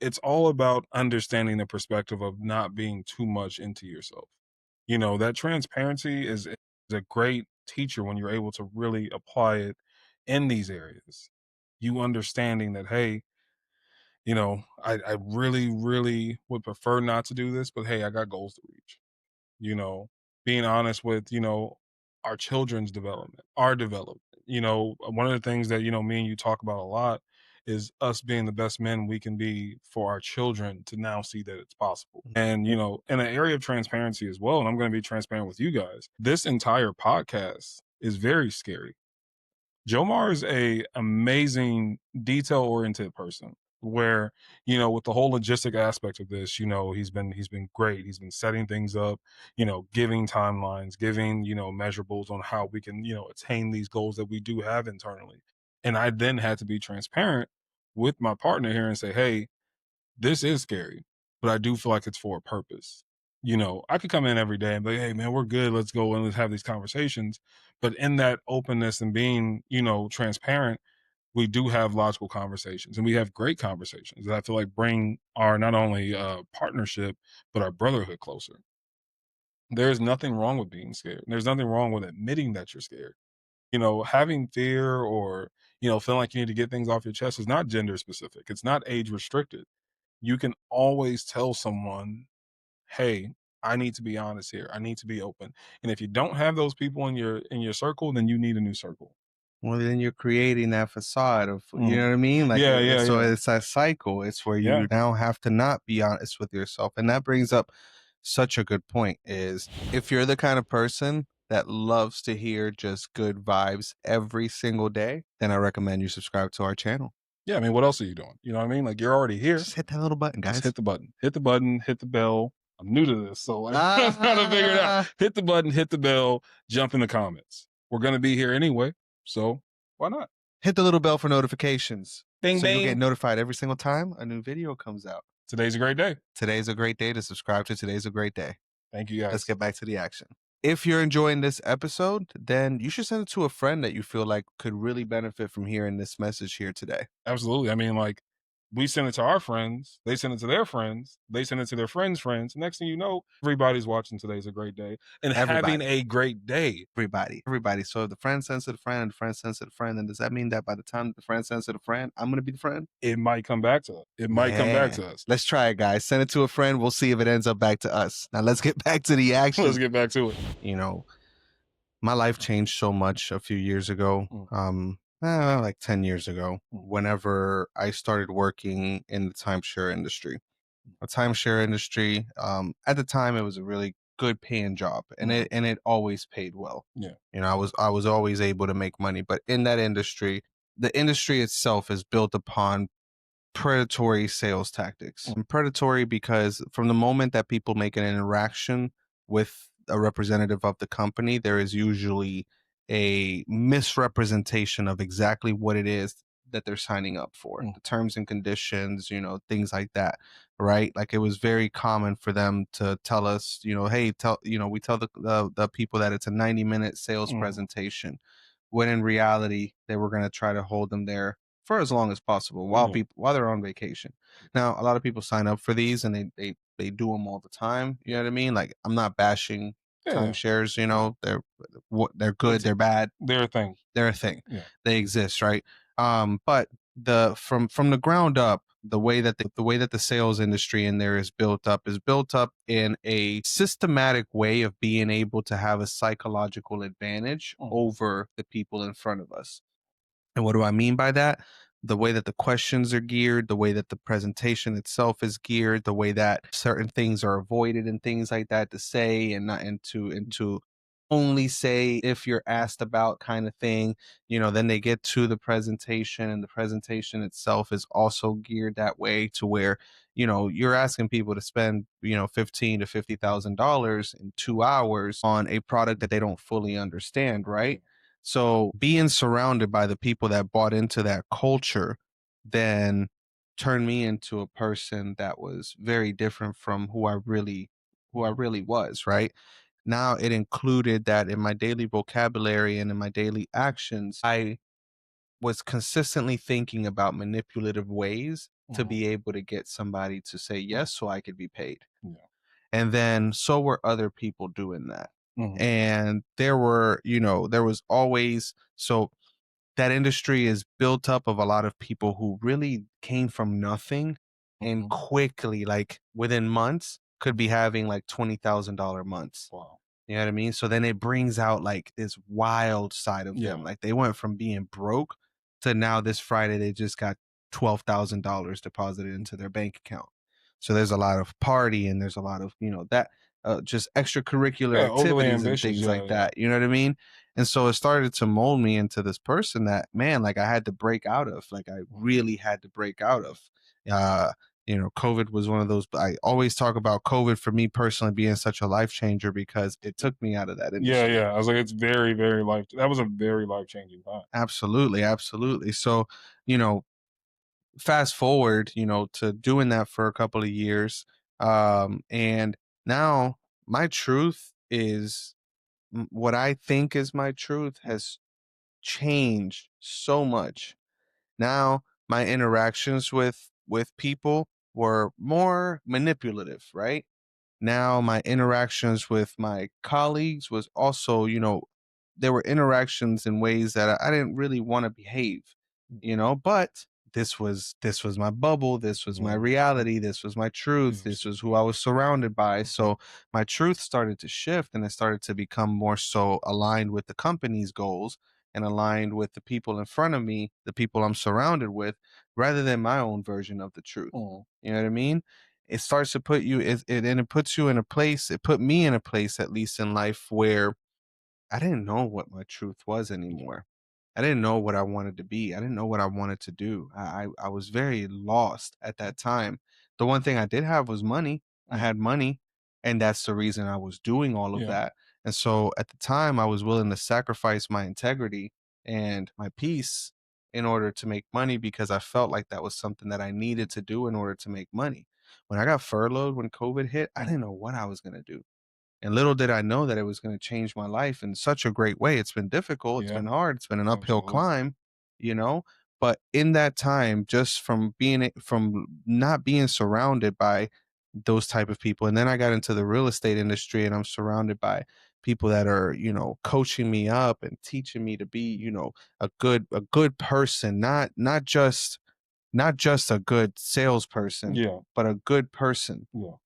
It's all about understanding the perspective of not being too much into yourself. That transparency is a great teacher when you're able to really apply it in these areas. You understanding that, hey, I really, really would prefer not to do this, but hey, I got goals to reach. you know, Being honest with, our children's development, our development. One of the things that, me and you talk about a lot is us being the best men we can be for our children to now see that it's possible. And, in an area of transparency as well, and I'm going to be transparent with you guys, this entire podcast is very scary. Jomar is a amazing detail oriented person where, with the whole logistic aspect of this, he's been great. He's been setting things up, giving timelines, giving, measurables on how we can, attain these goals that we do have internally. And I then had to be transparent with my partner here and say, hey, this is scary, but I do feel like it's for a purpose. I could come in every day and be like, hey, man, we're good. Let's go and let's have these conversations. But in that openness and being, transparent, we do have logical conversations and we have great conversations that I feel like bring our not only partnership, but our brotherhood closer. There's nothing wrong with being scared. There's nothing wrong with admitting that you're scared. Having fear or, feeling like you need to get things off your chest is not gender specific. It's not age restricted. You can always tell someone, hey, I need to be honest here. I need to be open. And if you don't have those people in your circle, then you need a new circle. Well, then you're creating that facade of, you know Mhm. what I mean? Like, Yeah, yeah, so yeah. it's that cycle. It's where Yeah. you now have to not be honest with yourself. And that brings up such a good point is, if you're the kind of person that loves to hear just good vibes every single day, then I recommend you subscribe to our channel. Yeah, I mean, what else are you doing? You know what I mean? Like you're already here. Just hit that little button, Just guys. hit the button. Hit the button, hit the bell. I'm new to this, so like I'm trying to figure it out. Ah, Hit the button, hit the bell, jump in the comments. We're gonna be here anyway, so why not? hit the little bell for notifications Bing so you'll get bing. notified every single time a new video comes out. Today's a great day. Today's a great day to subscribe to Today's a Great Day. Thank you Let's guys. get back to the action. If you're enjoying this episode, then you should send it to a friend that you feel like could really benefit from hearing this message here today. Absolutely. I mean, like, we send it to our friends, they send it to their friends, they send it to their friends' friends. Next thing you know, everybody's watching Today's a Great Day and having Everybody, a great day. everybody. So if the friend sends it to the friend and the friend sends it to the friend, then does that mean that by the time the friend sends it to the friend, I'm gonna be the friend? It might come back to us. It might come back Man, to us. let's try it, guys. Send it to a friend. We'll see if it ends up back to us. Now let's get back to the Let's action. get back to it. You know, my life changed so much a few years ago. Mm, Like 10 years ago, mm, whenever I started working in the timeshare industry. A timeshare industry, at the time it was a really good paying job, and mhm. it always paid well. Yeah. You know, I was always able to make money, but in that industry, the industry itself is built upon predatory sales tactics. Mm, And predatory because from the moment that people make an interaction with a representative of the company, there is usually a misrepresentation of exactly what it is that they're signing up for, mm, the terms and conditions, things like that, right? Like it was very common for them to tell us, hey, we tell the people that it's a 90-minute sales mm. presentation, when in reality they were going to try to hold them there for as long as possible Yeah. while they're on vacation. Now, a lot of people sign up for these and they do them all the time. You know what I mean? Like I'm not bashing Yeah. timeshares. Yeah. They're good, It's they're bad, their thing. they're a thing. Yeah. They exist, right? But the from the ground up, the way that the sales industry in there is built up in a systematic way of being able to have a psychological advantage Mm, over the people in front of us. And what do I mean by that? The way that the questions are geared, the way that the presentation itself is geared, the way that certain things are avoided and things like that to say and not and to only say if you're asked about kind of thing. Then they get to the presentation and the presentation itself is also geared that way to where, you're asking people to spend, 15 to $50,000 in 2 hours on a product that they don't fully understand, right? So being surrounded by the people that bought into that culture then turned me into a person that was very different from who I really was, right? Now it included that in my daily vocabulary and in my daily actions, I was consistently thinking about manipulative ways to mhm. be able to get somebody to say yes so I could be paid. Yeah. And then so were other people doing that. Mhm, And there was always so that industry is built up of a lot of people who really came from nothing and mhm. quickly, like within months, could be having like $20,000 months. Wow. You know what I mean? So then it brings out like this wild side of them. Yeah. Like they went from being broke to now this Friday they just got $12,000 deposited into their bank account. So there's a lot of party and there's a lot of, that just extracurricular Yeah, overly activities and ambitious. things Yeah, like yeah. that. You know what I mean? And so it started to mold me into this person that, man, like I had to break out of, like I Mhm. really had to break out of. Uh, COVID was one of those. I always talk about COVID for me personally being such a life changer because it took me out of that Yeah, industry. yeah. I was like, it's very, very that was a very life-changing time. Absolutely, absolutely. So, you know, fast forward, to doing that for a couple of years, and now my truth is what I think is my truth has changed so much. Now my interactions with people were more manipulative, right? Now my interactions with my colleagues was also, there were interactions in ways that I didn't really want to behave, but this was my bubble, this was my Yeah. reality, this was my truth, this Yes. was who I was surrounded by. Mhm. So my truth started to shift and it started to become more so aligned with the company's goals and aligned with the people in front of me, the people I'm surrounded with, rather than my own version of the truth. Mhm. You know what I mean? It starts to put you and it puts you in a place, it put me in a place at least in life where I didn't know what my truth was Yeah. anymore. I didn't know what I wanted to be. I didn't know what I wanted to do. I was very lost at that time. The one thing I did have was money. I Mhm. had money, and that's the reason I was doing all of Yeah. that. And so at the time, I was willing to sacrifice my integrity and my peace in order to make money because I felt like that was something that I needed to do in order to make money. When I got furloughed, when COVID hit, I Mhm. didn't know what I was going to do. And little did I know that it was going to change my life in such a great way. It's been difficult, it's Yeah, been hard, it's been an uphill absolutely. climb, you know. But in that time, just from from not being surrounded by those type of people, and then I got into the real estate industry, and I'm surrounded by people that are, coaching me up and teaching me to be, a good person, not just a good salesperson, Yeah, but a good person. yeah,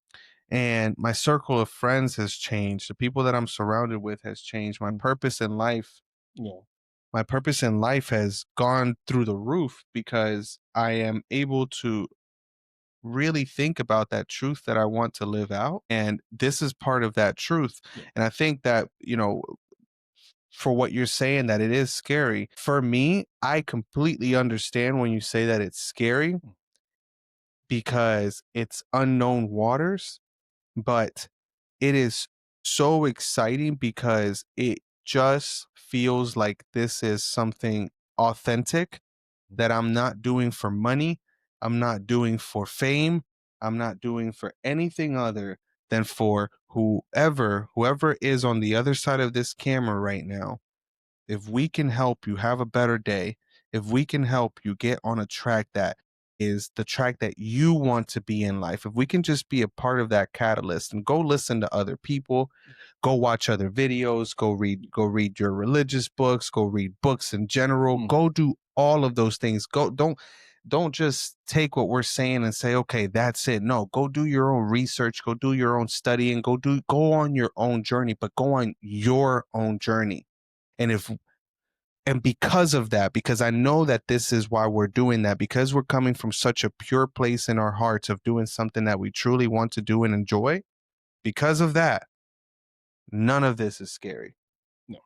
And my circle of friends has changed. The people that I'm surrounded with has changed. mm, yeah, My purpose in life has gone through the roof because I am able to really think about that truth that I want to live out. And this is part of that truth. yeah, And I think that, for what you're saying, that it is scary. For me, I completely understand when you say that it's scary mm, because it's unknown waters, but it is so exciting because it just feels like this is something authentic mm, that I'm not doing for money. I'm not doing for fame. I'm not doing for anything other than for whoever is on the other side of this camera right now. If we can help you have a better day, if we can help you get on a track that is the track that you want to be in life, if we can just be a part of that catalyst and go listen to other people, go watch other videos, go read your religious books, go read books in general, mm, go do all of those things. Don't just take what we're saying and say, okay, that's it. No, go do your own research, go do your own studying, go on your own journey, but go on your own journey. And if and because of that, because I know that this is why we're doing that, because we're coming from such a pure place in our hearts of doing something that we truly want to do and enjoy, because of that, none of this is scary. no,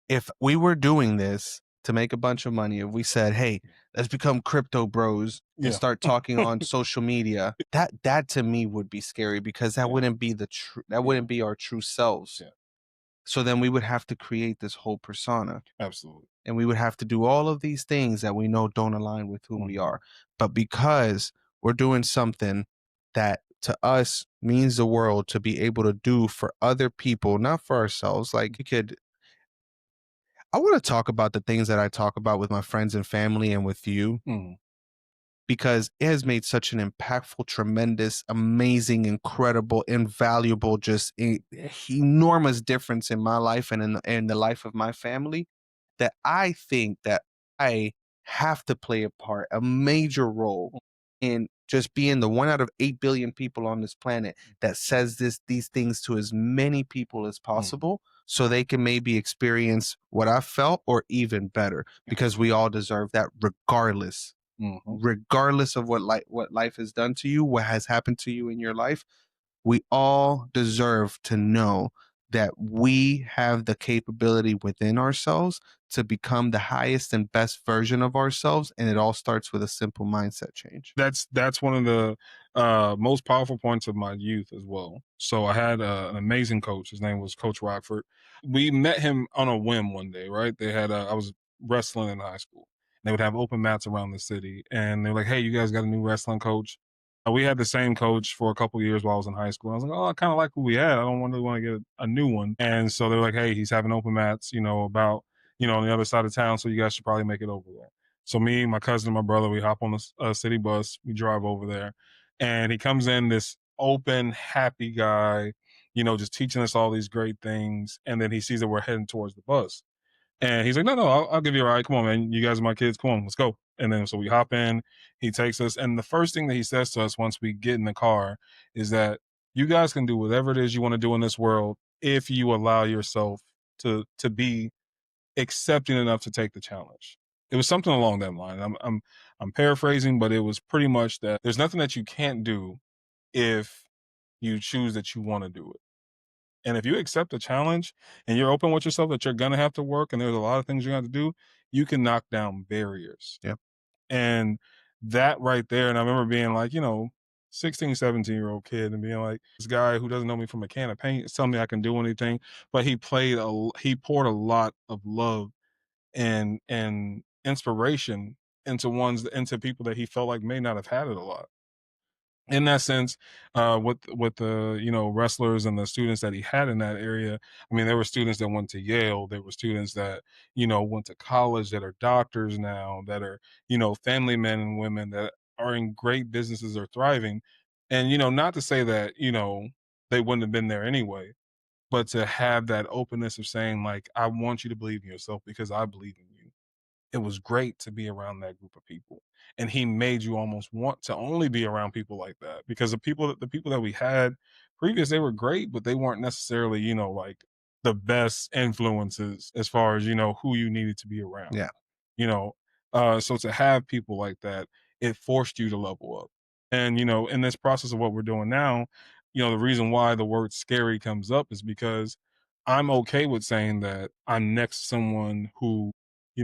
If we were doing this to make a bunch of money, if we said, "Hey, let's become crypto bros and yeah, start talking on social media," that to me would be scary because that yeah, wouldn't be the true that yeah, wouldn't be our true selves. yeah, So then we would have to create this whole persona. absolutely. And we would have to do all of these things that we know don't align with who we Hmm. are. But because we're doing something that to us means the world to be able to do for other people, not for ourselves, like I want to talk about the things that I talk about with my friends and family and with you Hmm. because it has made such an impactful, tremendous, amazing, incredible, invaluable, just enormous difference in my life and in the life of my family that I think that I have to play a part, a major role in just being the one out of 8 billion people on this planet that says these things to as many people as Hmm. possible so they can maybe experience what I felt or even better because we all deserve that Hmm. regardless of what life has done to you, what has happened to you in your life. We all deserve to know that we have the capability within ourselves to become the highest and best version of ourselves, and it all starts with a simple mindset change. That's one of the most powerful points of my youth as well. So I had an amazing coach. His name was Coach Rockford. We met him on a whim one day, right? I was wrestling in high school. They would have open mats around the city, and they're like, "Hey, you guys got a new wrestling coach?" We had the same coach for a couple years while I was in high school. I was like, "Oh, I kind of like who we had. I don't really want to get a new one." And so they're like, "Hey, he's having open mats, about on the other side of town. So you guys should probably make it over there." So me, my cousin, and my brother, we hop on the city bus. We drive over there, and he comes in this open, happy guy, just teaching us all these great things. And then he sees that we're heading towards the bus, and he's like, "No, no, I'll give you a ride. Come on, man. You guys are my kids. Come on, let's go." And then so we hop in. He takes us, and the first thing that he says to us once we get in the car is that you guys can do whatever it is you want to do in this world if you allow yourself to be accepting enough to take the challenge. It was something along that line. I'm paraphrasing, but it was pretty much that there's nothing that you can't do if you choose that you want to do it. And if you accept the challenge and you're open with yourself that you're gonna have to work and there's a lot of things you're gonna have to do, you can knock down barriers. Yep. And that right there, and I remember being like, 16, 17-year-old kid and being like, this guy who doesn't know me from a can of paint is telling me I can do anything. But he poured a lot of love and inspiration into people that he felt like may not have had it a lot. in that sense, with the wrestlers and the students that he had in that area, I mean, there were students that went to Yale, there were students that went to college, that are doctors now, that are family men and women that are in great businesses or thriving, and not to say that they wouldn't have been there anyway, but to have that openness of saying like, I want you to believe in yourself because I believe in you. It was great to be around that group of people, and he made you almost want to only be around people like that, because the people that we had previous, they were great, but they weren't necessarily, like, the best influences as far as, who you needed to be around, Yeah, you know? So to have people like that, it forced you to level up. And, in this process of what we're doing now, the reason why the word scary comes up is because I'm okay with saying that I'm next to someone who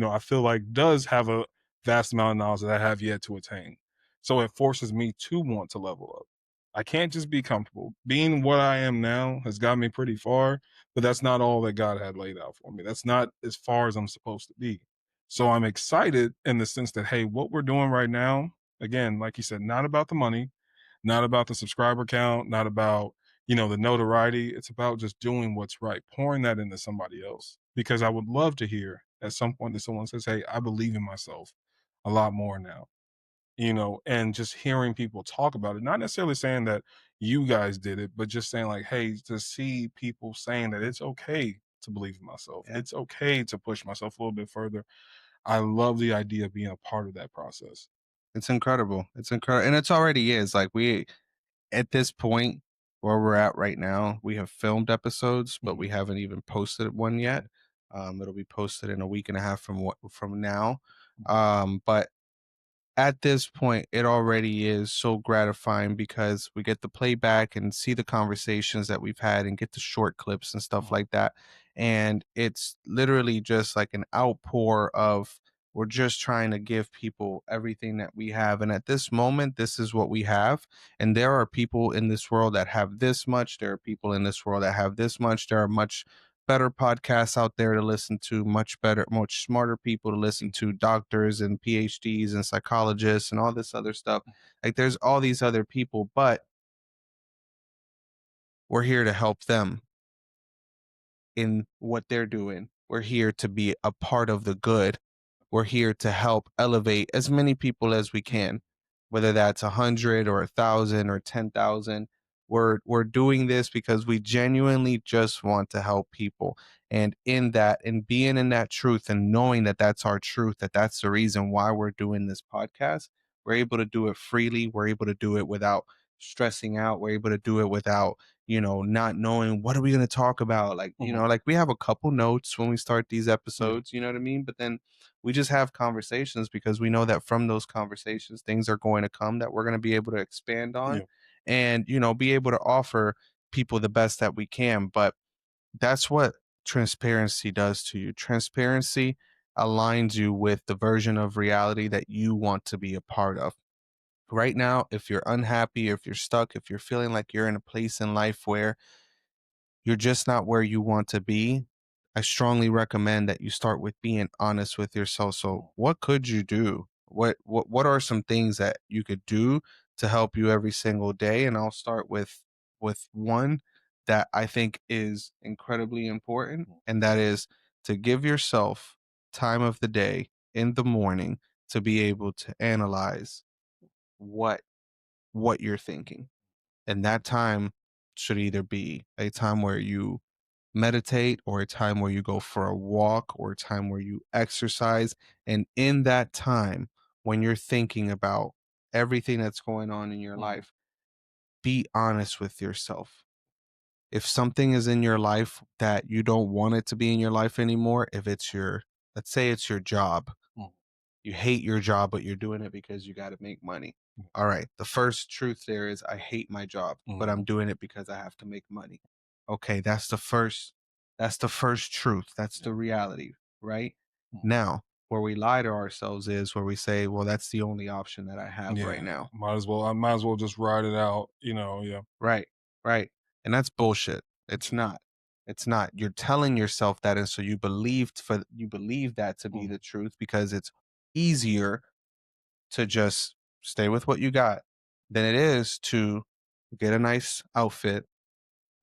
I feel like does have a vast amount of knowledge that I have yet to attain. So it forces me to want to level up. I can't just be comfortable. Being what I am now has got me pretty far, but that's not all that God had laid out for me. That's not as far as I'm supposed to be. So I'm excited in the sense that, hey, what we're doing right now, again, like you said, not about the money, not about the subscriber count, not about, the notoriety. It's about just doing what's right, pouring that into somebody else. Because I would love to hear at some point that someone says, hey, I believe in myself a lot more now, and just hearing people talk about it, not necessarily saying that you guys did it, but just saying like, hey, to see people saying that it's okay to believe in myself. yeah. It's okay to push myself a little bit further. I love the idea of being a part of that process. It's incredible. It's incredible. And it's already is. Like we at this point where we're at right now, we have filmed episodes, but Mhm. we haven't even posted one yet. Okay. It'll be posted in a week and a half from now. Mhm. But at this point, it already is so gratifying because we get to play back and see the conversations that we've had and get the short clips and stuff Mhm. like that. And it's literally just like an outpour of we're just trying to give people everything that we have. And at this moment, this is what we have. And there are people in this world that have this much. There are people in this world that have this much. There are much better podcasts out there to listen to, much better, much smarter people to listen Mhm. to, doctors and PhDs and psychologists and all this other stuff. Like there's all these other people, but we're here to help them in what they're doing. We're here to be a part of the good. We're here to help elevate as many people as we can, whether that's 100 or 1,000 or 10,000. We're doing this because we genuinely just want to help people. And in that, and being in that truth and knowing that that's our truth, that that's the reason why we're doing this podcast, we're able to do it freely. We're able to do it without stressing out. We're able to do it without not knowing what are we going to talk about. Like, Mhm. like we have a couple notes when we start these Yeah. episodes, you know what I mean? But then we just have conversations because we know that from those conversations, things are going to come that we're going to be able to expand on Yeah. and, be able to offer people the best that we can. But that's what transparency does to you. Transparency aligns you with the version of reality that you want to be a part of. Right now, if you're unhappy, if you're stuck, if you're feeling like you're in a place in life where you're just not where you want to be, I strongly recommend that you start with being honest with yourself. So, what could you do? What are some things that you could do to help you every single day? And I'll start with one that I think is incredibly important, and that is to give yourself time of the day in the morning to be able to analyze what what you're thinking. And that time should either be a time where you meditate or a time where you go for a walk or a time where you exercise. And in that time, when you're thinking about everything that's going on in your Mhm. life, be honest with yourself. If something is in your life that you don't want it to be in your life anymore, if it's let's say it's your job, Mhm. you hate your job, but you're doing it because you got to make money. All right. The first truth there is I hate my job, but Mhm. I'm doing it because I have to make money. Okay, that's the first truth. That's Yeah. the reality, right? Mhm. Now, where we lie to ourselves is where we say, well, that's the only option that I have right Yeah. now. I might as well just ride it out, yeah. Right. Right. And that's bullshit. It's not. It's not. You're telling yourself that and so you believe that to be Mhm. the truth because it's easier to just stay with what you got than it is to get a nice outfit,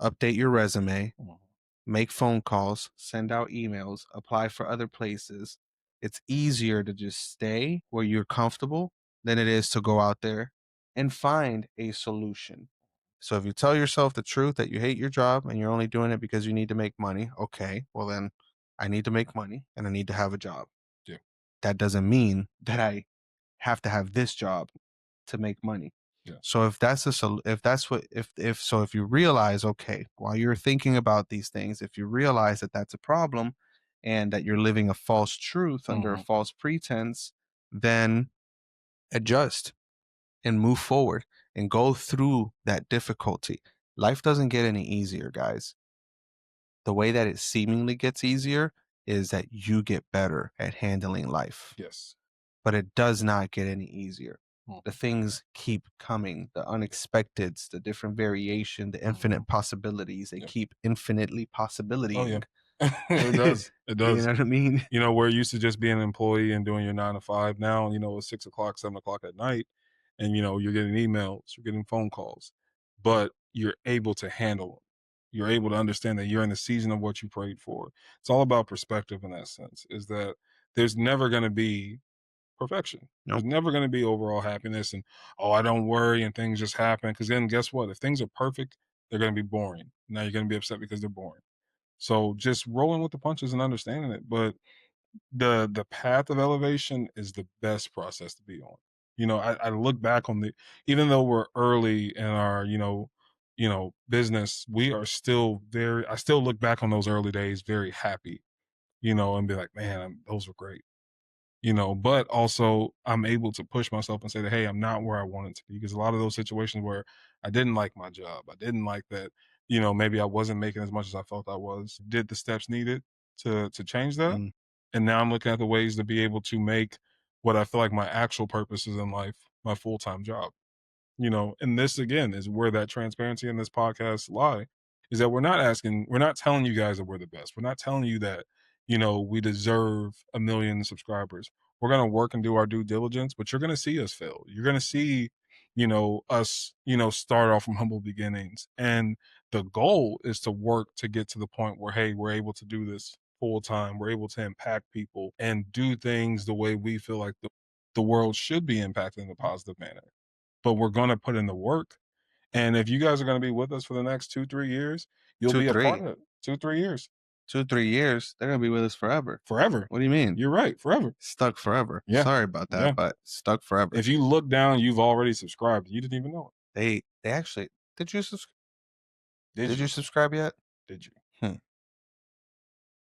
update your resume, Mhm. make phone calls, send out emails, apply for other places. It's easier to just stay where you're comfortable than it is to go out there and find a solution. So if you tell yourself the truth that you hate your job and you're only doing it because you need to make money, okay, well then I need to make money and I need to have a job. Yeah. That doesn't mean that I have to have this job to make money. Yes. So if that's if that's what if so if you realize, okay, while you're thinking about these things, if you realize that that's a problem and that you're living a false truth under a Mhm. false pretense, then adjust and move forward and go through that difficulty. Life doesn't get any easier, guys. The way that it seemingly gets easier is that you get better at handling life, Yes. but it does not get any easier. The Mhm. things keep coming, the unexpecteds, the different variation, the Mhm. infinite possibilities. They Yeah. keep infinitely Oh, yeah. possibilitying. It does. It You does. know what I mean? We're used to just being an employee and doing your 9 to 5. Now, it's 6 o'clock, 7 o'clock at night, and you're getting emails, you're getting phone calls, but you're able to handle them. You're able to understand that you're in the season of what you prayed for. It's all about perspective in that sense, is that there's never going to be perfection. There's Nope. never going to be overall happiness and, oh, I don't worry and things just happen. Because then guess what? If things are perfect, they're going to be boring. Now you're going to be upset because they're boring. So just rolling with the punches and understanding it. But the path of elevation is the best process to be on. I look back on the even though we're early in our, business, we are still very I still look back on those early days very happy, and be like, man, those were great. But also I'm able to push myself and say that, hey, I'm not where I wanted to be, because a lot of those situations where I didn't like my job, I didn't like that, maybe I wasn't making as much as I felt I was, did the steps needed to change that. Mm, And now I'm looking at the ways to be able to make what I feel like my actual purpose is in life my full-time job. And this again is where that transparency in this podcast lie, is that we're not telling you guys that we're the best. We're not telling you that, we deserve 1 million subscribers. We're going to work and do our due diligence, but you're going to see us fail. You're going to see, us, start off from humble beginnings. And the goal is to work to get to the point where, hey, we're able to do this full time. We're able to impact people and do things the way we feel like the world should be impacted in a positive manner, but we're going to put in the work. And if you guys are going to be with us for the next 2, 3 years, you'll two, be a part three, of it. 2, 3 years, 2, 3 years. They're gonna be with us forever. forever. What do you mean? You're right, forever. Stuck forever. Yeah, Sorry about that, yeah. but stuck forever. If you look down, you've already subscribed. You didn't even know They actually it. Did did you you? subscribe yet? Did you? Hmm.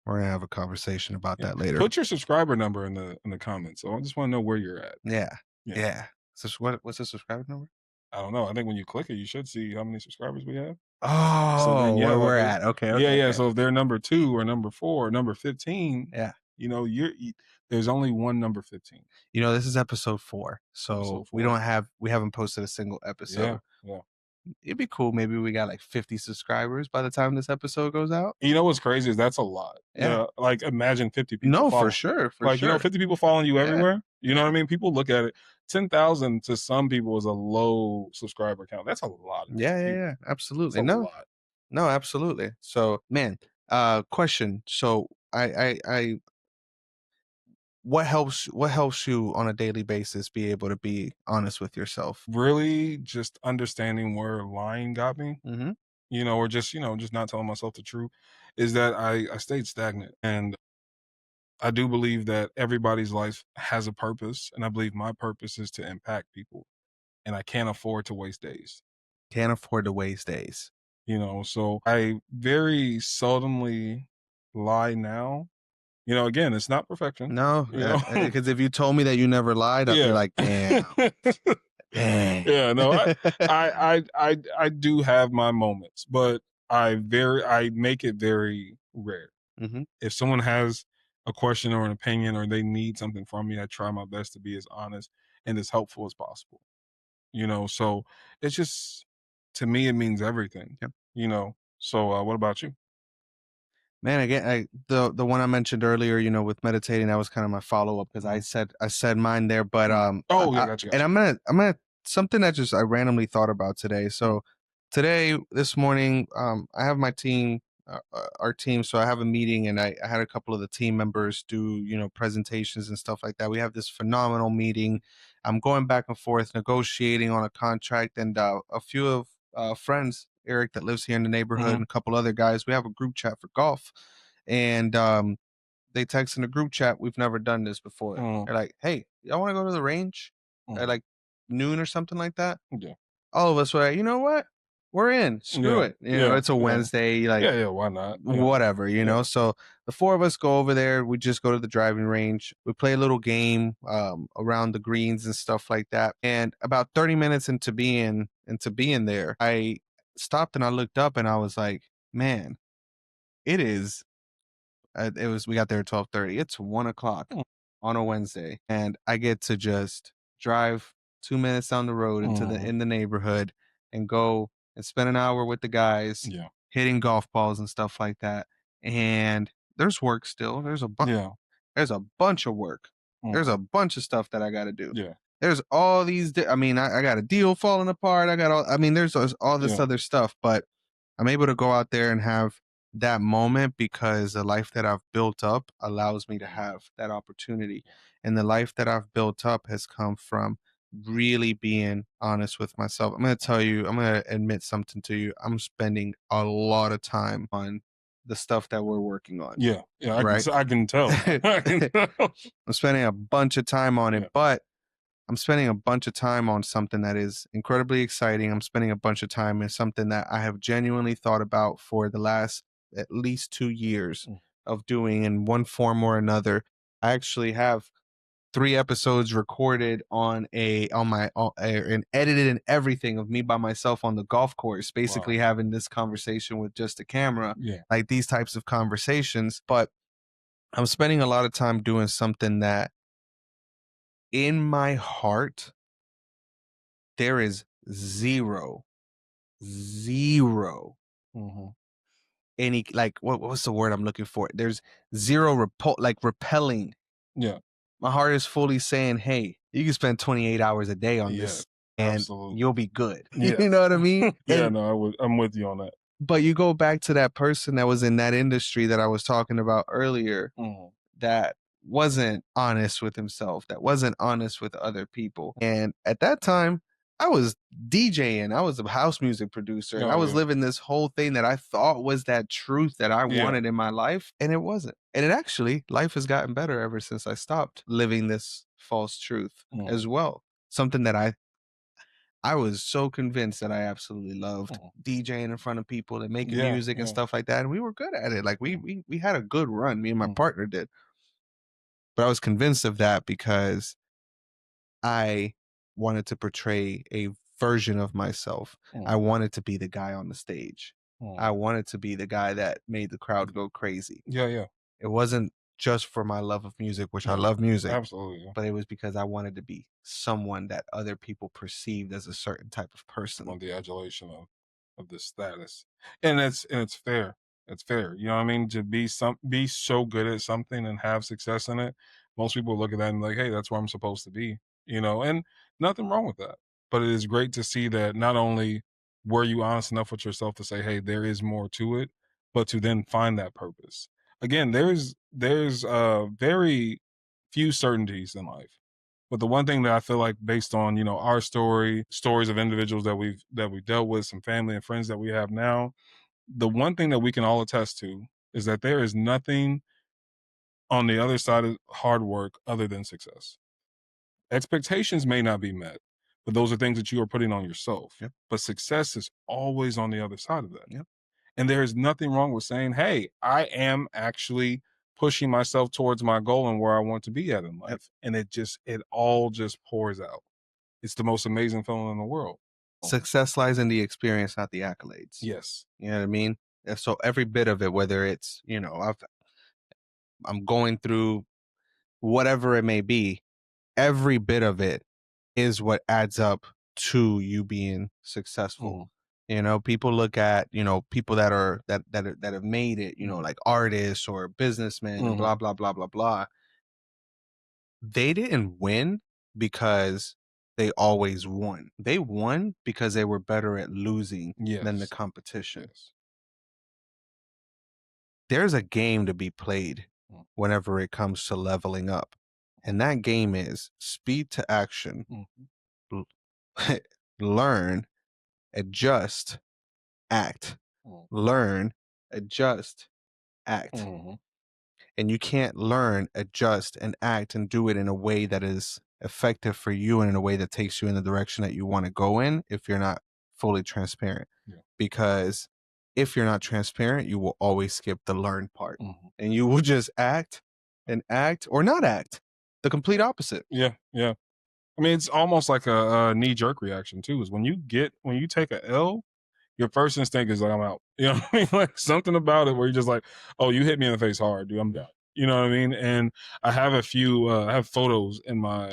We're gonna have a conversation about Yeah. that later. Put your subscriber number in the comments. So I just want to know where you're at. Yeah. Yeah. Yeah. So what's the subscriber number? I don't know. I think when you click it, you should see how many subscribers we have. So Oh, then, yeah, where like, we're at. Okay, yeah, okay, yeah. okay. So if they're number 2 or number 4 or number 15, Yeah. there's only one number 15. This is episode 4. So Episode 4. we haven't posted a single Yeah, episode. yeah. It'd be cool. Maybe we got like 50 subscribers by the time this episode goes out. You know what's crazy is that's a lot. Yeah. Yeah, like imagine 50 people No, for follow. sure. For Like, sure. 50 people following you Yeah. everywhere. You know Yeah. what I mean? People look at it. 10,000 to some people is a low subscriber count. That's a lot of Yeah, yeah, people. yeah. It's Absolutely. a No, lot. no, absolutely. So, man, question. So I what helps you on a daily basis be able to be honest with yourself? Really just understanding where lying got me, Mm-hmm. or just not telling myself the truth, is that I stayed stagnant. And I do believe that everybody's life has a purpose. And I believe my purpose is to impact people. And I can't afford to waste days. Can't afford to waste days. So I very seldomly lie now. Again, it's not perfection. No, You know, because if you told me that you never lied, I'd be yeah, like, damn, dang. yeah. No, I do have my moments, but I make it very rare. Hmm. If someone has a question or an opinion or they need something from me, I try my best to be as honest and as helpful as possible. So it's just, to me it means everything. Yep. So what about you? Man, again, the one I mentioned earlier, with meditating, that was kind of my follow up because I Mhm. said mine there, but Oh, yeah, gotcha, and gotcha. I'm gonna something that just I randomly thought about today. Mm, So today, this morning, I have my team, our team. So I have a meeting, and I had a couple of the team members do, presentations and stuff like that. We have this phenomenal meeting. I'm going back and forth negotiating on a contract, and a few of friends, Eric that lives here in the neighborhood, mhm, and a couple other guys. We have a group chat for golf, and they text in a group chat, "We've never done this before." mhm, They're like, "Hey, y'all want to go to the range at mhm. like noon or something like that?" Yeah. All of us were like, "You know what? We're in. Screw Yeah. it. Yeah. It's a Yeah. Wednesday, like Yeah. Yeah. Why not? Yeah. whatever, Yeah. So the four of us go over there. We just go to the driving range. We play a little game around the greens and stuff like that. And about 30 minutes into being there, I stopped and I looked up and I was like, man, it is we got there at 12:30. It's 1 o'clock Mm, on a Wednesday, and I get to just drive 2 minutes down the road into the mhm. in the neighborhood and go and spend an hour with the guys Yeah. hitting golf balls and stuff like that. And there's work still. Yeah. There's a bunch of work. There's Mhm. a bunch of stuff that I got to do. Yeah. There's all these. I mean, I got a deal falling apart. I got all. I mean, there's all this Yeah. other stuff, but I'm able to go out there and have that moment because the life that I've built up allows me to have that opportunity. And the life that I've built up has come from really being honest with myself. I'm going to tell you, I'm going to admit something to you. I'm spending a lot of time on the stuff that we're working on, Yeah. Yeah. right? I can tell. I can tell. I'm spending a bunch of time on it, Yeah. but I'm spending a bunch of time on something that is incredibly exciting. I'm spending a bunch of time in something that I have genuinely thought about for the last at least 2 years Mm. of doing in one form or another. I actually have 3 episodes recorded and edited and everything of me by myself on the golf course, Wow. basically having this conversation with just a camera, Yeah. like these types of conversations. But I'm spending a lot of time doing something that in my heart there is zero Mhm. any like what's the word I'm looking for? There's zero repelling. Yeah. My heart is fully saying, "Hey, you can spend 28 hours a day on Yeah. this and Absolutely. you'll be good." Yeah. You know what I mean? Yeah. And No, I'm with you on that. but you go back to that person that was in that industry that I was talking about earlier Mhm. that wasn't honest with himself, that wasn't honest with other people. And at that time, I was DJing, I was a house music producer, and I Oh was yeah. living this whole thing that I thought was that truth that I Yeah. wanted in my life, and it wasn't. And it actually, life has gotten better ever since I stopped living this false truth as Mhm. well. Something that I was so convinced that I absolutely loved Mhm. DJing in front of people and making Yeah. music and Yeah. stuff like that, and we were good at it. Like we Yeah. we we had a good run, me and my Mhm. partner did. But I was convinced of that because I wanted to portray a version of myself. I Mhm. wanted to be the guy on the stage. I Mhm. wanted to be the guy that made the crowd go crazy. Yeah. Yeah. It wasn't just for my love of music, which I Yeah. love music, Absolutely. Yeah. but it was because I wanted to be someone that other people perceived as a certain type of person. On the adulation of the status, and it's fair. It's fair. You know what I mean? To be so good at something and have success in it. Most people look at that and like, hey, that's where I'm supposed to be. And nothing wrong with that. But it is great to see that not only were you honest enough with yourself to say, hey, there is more to it, but to then find that purpose. Again, there's very few certainties in life. But the one thing that I feel like based on, our stories of individuals that we've dealt with, some family and friends that we have now, the one thing that we can all attest to is that there is nothing on the other side of hard work other than success. Expectations may not be met, but those are things that you are putting on yourself. Yep. But success is always on the other side of that. Yep. And there is nothing wrong with saying, hey, I am actually pushing myself towards my goal and where I want to be at in Yep. life. And it all just pours out. It's the most amazing feeling in the world. Success lies in the experience, not the accolades. Yes. You know what I mean? And so every bit of it, whether it's, I'm going through whatever it may be, every bit of it is what adds up to you being successful. Mhm, People look at, people that have made it, mhm, like artists or businessmen and mhm, blah blah blah blah blah. They didn't win because they always won. They won because they were better at losing than the Yes. competition. Yes. There's a game to be played Mm. whenever it comes to leveling up. And that game is speed to action, Mhm. learn, adjust, act. Mm. Learn, adjust, act. Mhm. And you can't learn, adjust, and act and do it in a way that is effective for you and in a way that takes you in the direction that you want to go in if you're not fully transparent. Yeah. Because if you're not transparent, you will always skip the learn part Mhm. and you will just act and act or not act. The complete opposite. Yeah. Yeah. I mean, it's almost like a knee jerk reaction too. Is when you take a L, your first instinct is like, I'm out. You know what I mean? Like something about it where you're just like, oh, you hit me in the face hard, dude. I'm done. You know what I mean? And I have I have photos in my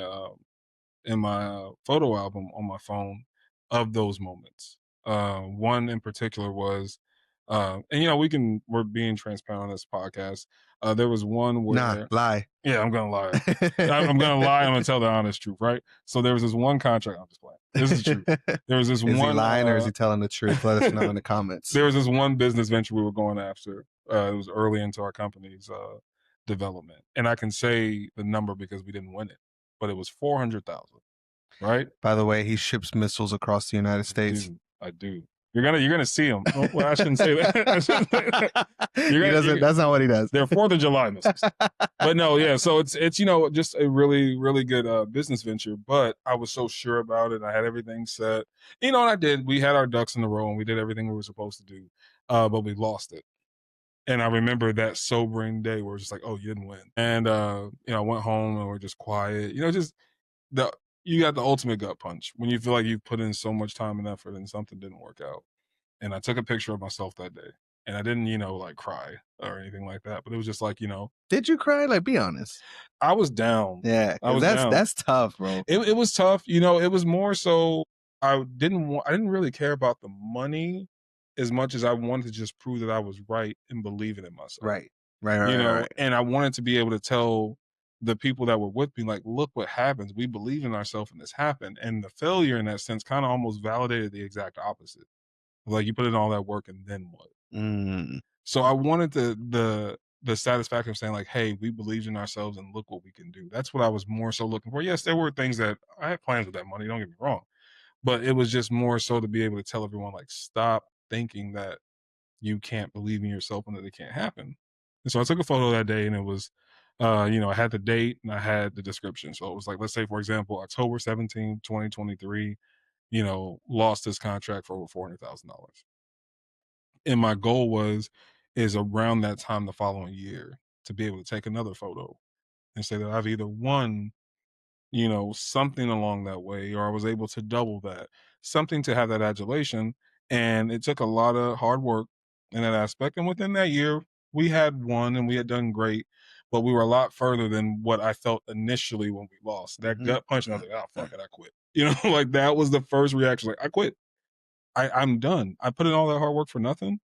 photo album on my phone of those moments. One in particular was, and we're being transparent on this podcast. There was one Nah, where, lie. yeah, I'm gonna lie. I'm gonna lie. I'm gonna tell the honest truth, right? So there was this one contract. I'm just playing. This is the truth. There was this Is he one. lying or is he telling the truth? Let us know in the comments. There was this one business venture we were going after. It was early into our company's development, and I can say the number because we didn't win it, but it was 400,000. Right? By the way, he ships missiles across the United States. I do. You're gonna see them. Well, I shouldn't say that. I shouldn't say that. He doesn't. That's not what he does. They're 4th of July missiles. But no, yeah. So it's just a really really good business venture. But I was so sure about it. I had everything set. And I did. We had our ducks in a row and we did everything we were supposed to do. But we lost it. And I remember that sobering day where it's just like, oh, you didn't win. And I went home and we're just quiet. Just the you got the ultimate gut punch when you feel like you've put in so much time and effort and something didn't work out. And I took a picture of myself that day. And I didn't, like cry or anything like that. But it was just like, Did you cry? Like, be honest. I was down. Yeah, I was that's down. that's tough, bro. It was tough. It was more so I didn't really care about the money as much as I wanted to just prove that I was right and believing in myself. Right. Right. And I wanted to be able to tell the people that were with me, like, look what happens. We believe in ourselves and this happened. And the failure in that sense kind of almost validated the exact opposite. Like you put in all that work and then what? Mm. So I wanted the satisfaction of saying like, hey, we believed in ourselves and look what we can do. That's what I was more so looking for. Yes, there were things that I had plans with that money, don't get me wrong. But it was just more so to be able to tell everyone like, stop thinking that you can't believe in yourself and that it can't happen. And so I took a photo that day and it was, I had the date and I had the description. So it was like, let's say, for example, October 17th, 2023, lost this contract for over $400,000. And my goal is around that time the following year to be able to take another photo and say that I've either won something along that way, or I was able to double that, something to have that adulation. And it took a lot of hard work in that aspect. And within that year, we had won and we had done great, but we were a lot further than what I felt initially when we lost. That gut punch, and I was like, oh, fuck it, I quit. Like that was the first reaction. Like, I quit. I'm done. I put in all that hard work for nothing.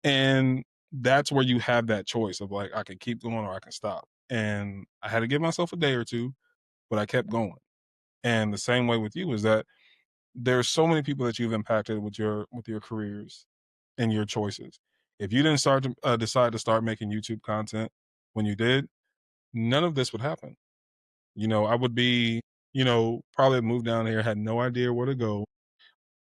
And that's where you have that choice of like, I can keep going or I can stop. And I had to give myself a day or two, but I kept going. And the same way with you is that there's so many people that you've impacted with your careers and your choices. If you didn't decide to start making YouTube content when you did, none of this would happen. I would be, probably moved down here, had no idea where to go.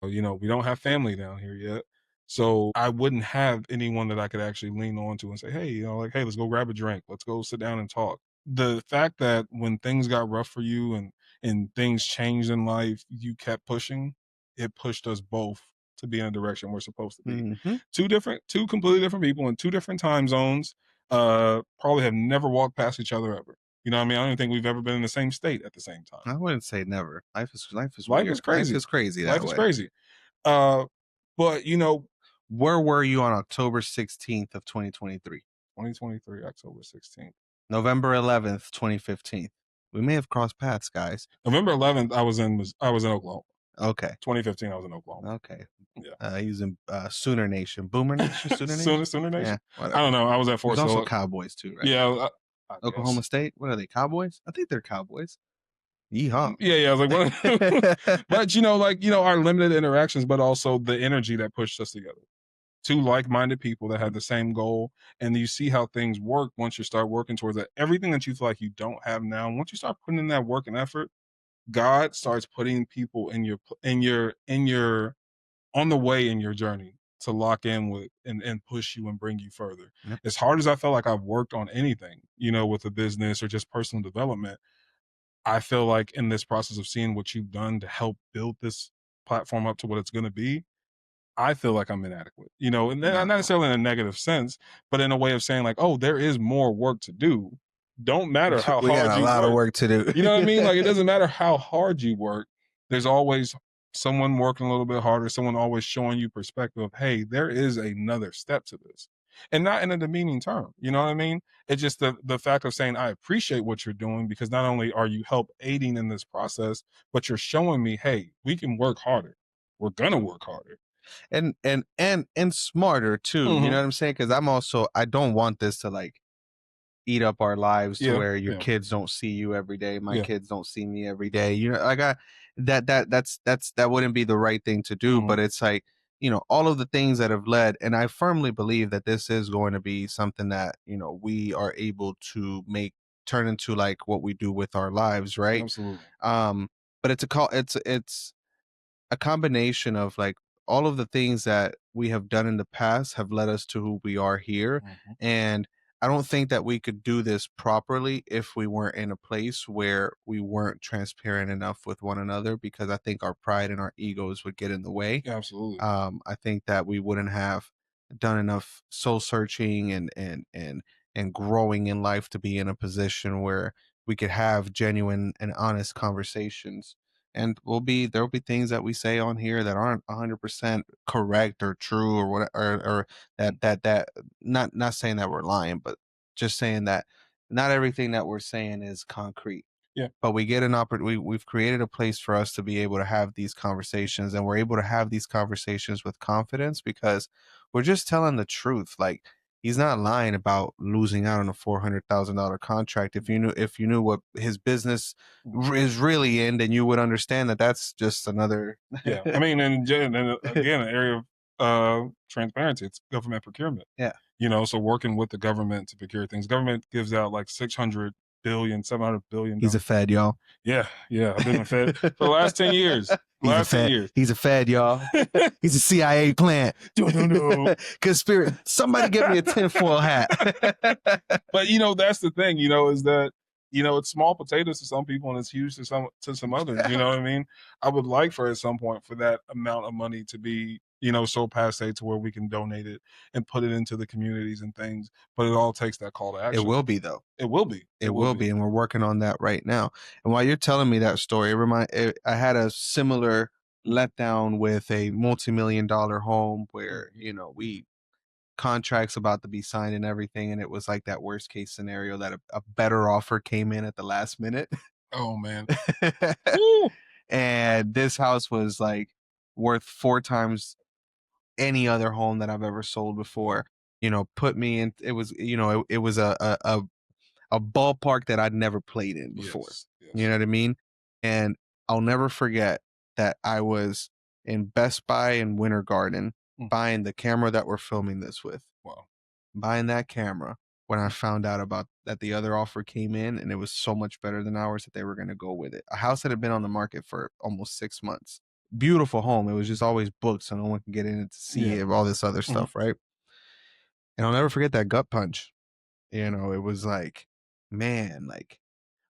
We don't have family down here yet. So I wouldn't have anyone that I could actually lean on to and say, hey, like, hey, let's go grab a drink. Let's go sit down and talk. The fact that when things got rough for you and things changed in life, you kept pushing, it pushed us both to be in a direction we're supposed to be. Mm-hmm. Two completely different people in two different time zones, probably have never walked past each other ever. You know what I mean? I don't even think we've ever been in the same state at the same time. I wouldn't say never. Life is Life weird. is crazy. Life is crazy that Life way. is crazy. But where were you on October 16th of 2023? 2023, October 16th. November 11th, 2015. We may have crossed paths, guys. November 11th, I was in Oklahoma. Okay. 2015, I was in Oklahoma. Okay. Yeah. He was in Sooner Nation. Boomer Nation? Sooner Nation? Sooner Nation? Yeah, whatever. I don't know. I was at Fort There's also Sill. Cowboys too, right? Yeah. I Oklahoma guess. State? What are they, Cowboys? I think they're Cowboys. Yeehaw. Yeah, yeah. I was like, what? But like our limited interactions, but also the energy that pushed us together. Two like-minded people that had the same goal, and you see how things work once you start working towards it. Everything that you feel like you don't have now, once you start putting in that work and effort, God starts putting people in your on the way in your journey to lock in with and push you and bring you further. Yep. As hard as I felt like I've worked on anything, with a business or just personal development, I feel like in this process of seeing what you've done to help build this platform up to what it's going to be, I feel like I'm inadequate, and not No. necessarily in a negative sense, but in a way of saying like, oh, there is more work to do. Don't matter how We hard got a you lot of work. work to You know what I mean? do. Like, it doesn't matter how hard you work. There's always someone working a little bit harder, someone always showing you perspective of, hey, there is another step to this. And not in a demeaning term. You know what I mean? It's just the fact of saying, I appreciate what you're doing because not only are you help aiding in this process, but you're showing me, hey, we can work harder. We're gonna work harder. And smarter too. You know Hmm. what I'm saying? Because I don't want this to like eat up our lives to Yeah. where your Yeah. kids don't see you every day. My Yeah. kids don't see me every day. Like that wouldn't be the right thing to do. Hmm. But it's like, all of the things that have led, and I firmly believe that this is going to be something that, we are able to make turn into like what we do with our lives, right? Absolutely. Um, but it's a combination of like all of the things that we have done in the past have led us to who we are here. Hmm. And I don't think that we could do this properly if we weren't in a place where we weren't transparent enough with one another, because I think our pride and our egos would get in the way. Yeah, absolutely. I think that we wouldn't have done enough soul searching and growing in life to be in a position where we could have genuine and honest conversations. And there'll be things that we say on here that aren't 100% correct or true or what, or that not saying that we're lying, but just saying that not everything that we're saying is concrete. Yeah. But we get an opportunity. We've created a place for us to be able to have these conversations, and we're able to have these conversations with confidence because we're just telling the truth. Like, he's not lying about losing out on a $400,000 contract. If you knew what his business Mhm. is really in, then you would understand that that's just another. Yeah. I mean, and again, an area of transparency, it's government procurement. Yeah, So working with the government to procure things. Government gives out like 600 billion, 700 billion he's a dollars. fed, y'all. Yeah, yeah. I've been a Fed for the last 10 years. He's a Last 10 fed. years. He's a fed, y'all. He's a CIA plant. No, no. Conspiracy. Somebody get me a tinfoil hat. But that's the thing, is that it's small potatoes to some people and it's huge to some others. You know what I mean? I would like for at some point for that amount of money to be so passe to where we can donate it and put it into the communities and things. But it all takes that call to It action. will be though. It will be. It It will will be. be, and we're working on that right now. And while you're telling me that story, I had a similar letdown with a multi-million dollar home where Mhm. we contracts about to be signed and everything, and it was like that worst case scenario that a better offer came in at the last minute. Oh man. Woo! And this house was like worth four times any other home that I've ever sold Wow. before. Put me in. It was it was a ballpark that I'd never played in before. Yes. You Yes. know what I mean? And I'll never forget that I was in Best Buy in Winter Garden Mm. buying the camera that we're filming this with. Wow. Buying that camera when I Mm. found out about that the other offer came in and it was so much better than ours that they were going to go with it. A house that had been on the market for almost 6 months. Beautiful home. It was just always booked so no one can get in it to see Yeah. it, all this other Mhm. stuff, right? And I'll never forget that gut punch. It was like, man, like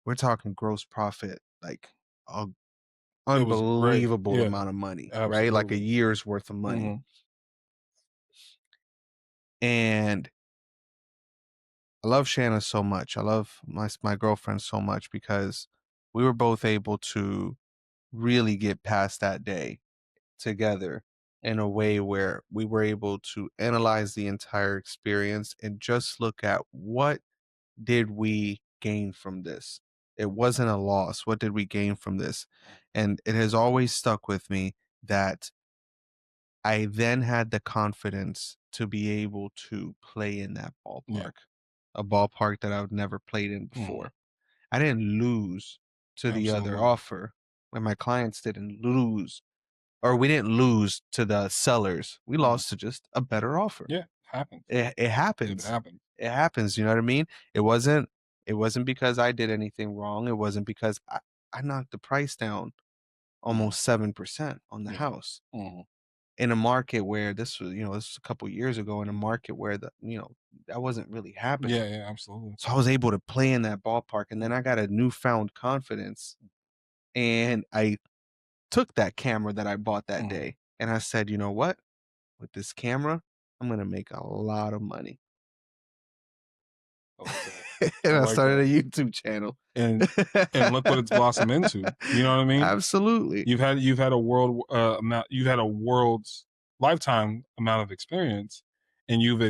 we're talking gross profit, like a It was great. unbelievable Yeah. amount of money, right? Like a Absolutely. year's worth of money. Mhm. And I love Shanna so much. I love my girlfriend so much because we were both able to really get past that day together in a way where we were able to analyze the entire experience and just look at what did we gain from this? It wasn't a loss. What did we gain from this? And it has always stuck with me that I then had the confidence to be able to play in that Yeah. ballpark, a ballpark that I would never played in Mhm. before. I didn't lose to the other Absolutely. offer, and my clients didn't lose, or we didn't lose to the sellers. We Mhm. lost to just a better offer. Yeah, happens. It It happens. happens. It happens, you know what I mean? It wasn't because I did anything wrong. It wasn't because I knocked the price down Mhm. almost 7% on the Yeah. house Mhm. in a market where this was a couple years ago in a market where that wasn't really Yeah, happening. yeah, absolutely. So I was able to play in that ballpark, and then I got a newfound confidence, and I took that camera that I bought that Mhm. day, and I said, "You know what? With this camera, I'm gonna make a lot of money." I like that. I And I like started that. a YouTube channel. And look what it's blossomed into. You know what I mean? Absolutely. You've had a you've had a world's lifetime amount of experience, and you've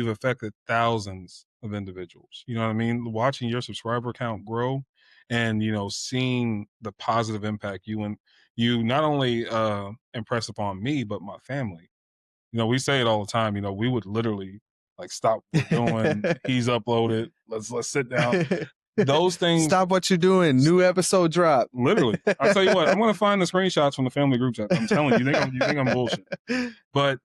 affected thousands of individuals. You know what I mean? Watching your subscriber count grow, and seeing the positive impact you not only impress upon me but my family. We say it all the time. We would literally like stop what we're doing. He's uploaded. Let's sit down. Those things. Stop what you're doing. New episode drop. Literally, I tell you what, I'm gonna find the screenshots from the family group chat. I'm telling you, you think I'm bullshit. But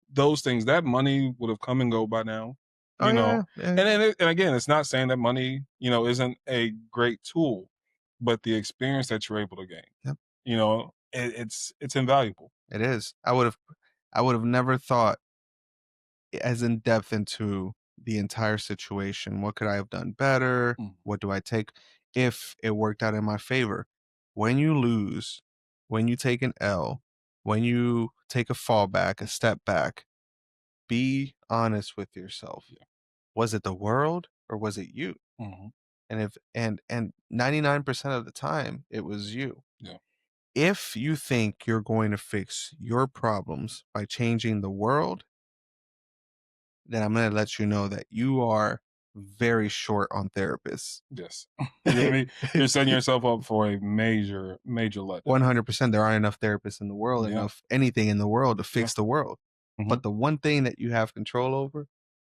those things, that money would have come and go by now, Oh you yeah, know. yeah. And again, it's not saying that money, isn't a great tool, but the experience that you're able to gain, Yep, it's invaluable. it is. I would have never thought as in depth into the entire situation. What could I have done better? Mm, What do I take if it worked out in my favor? When you lose, when you take an L, when you take a fallback, a step back, be honest with yourself. yeah. Was it the world or was it you? Hmm. And 99% of the time it was you. Yeah. If you think you're going to fix your problems by changing the world, then I'm going to let you know that you are very short on therapists. Yes. I mean, you're setting yourself up for a major, major letdown. 100%. There aren't enough therapists in the world, Yeah. enough anything in the world to Yeah. fix the world. Hmm. But the one thing that you have control over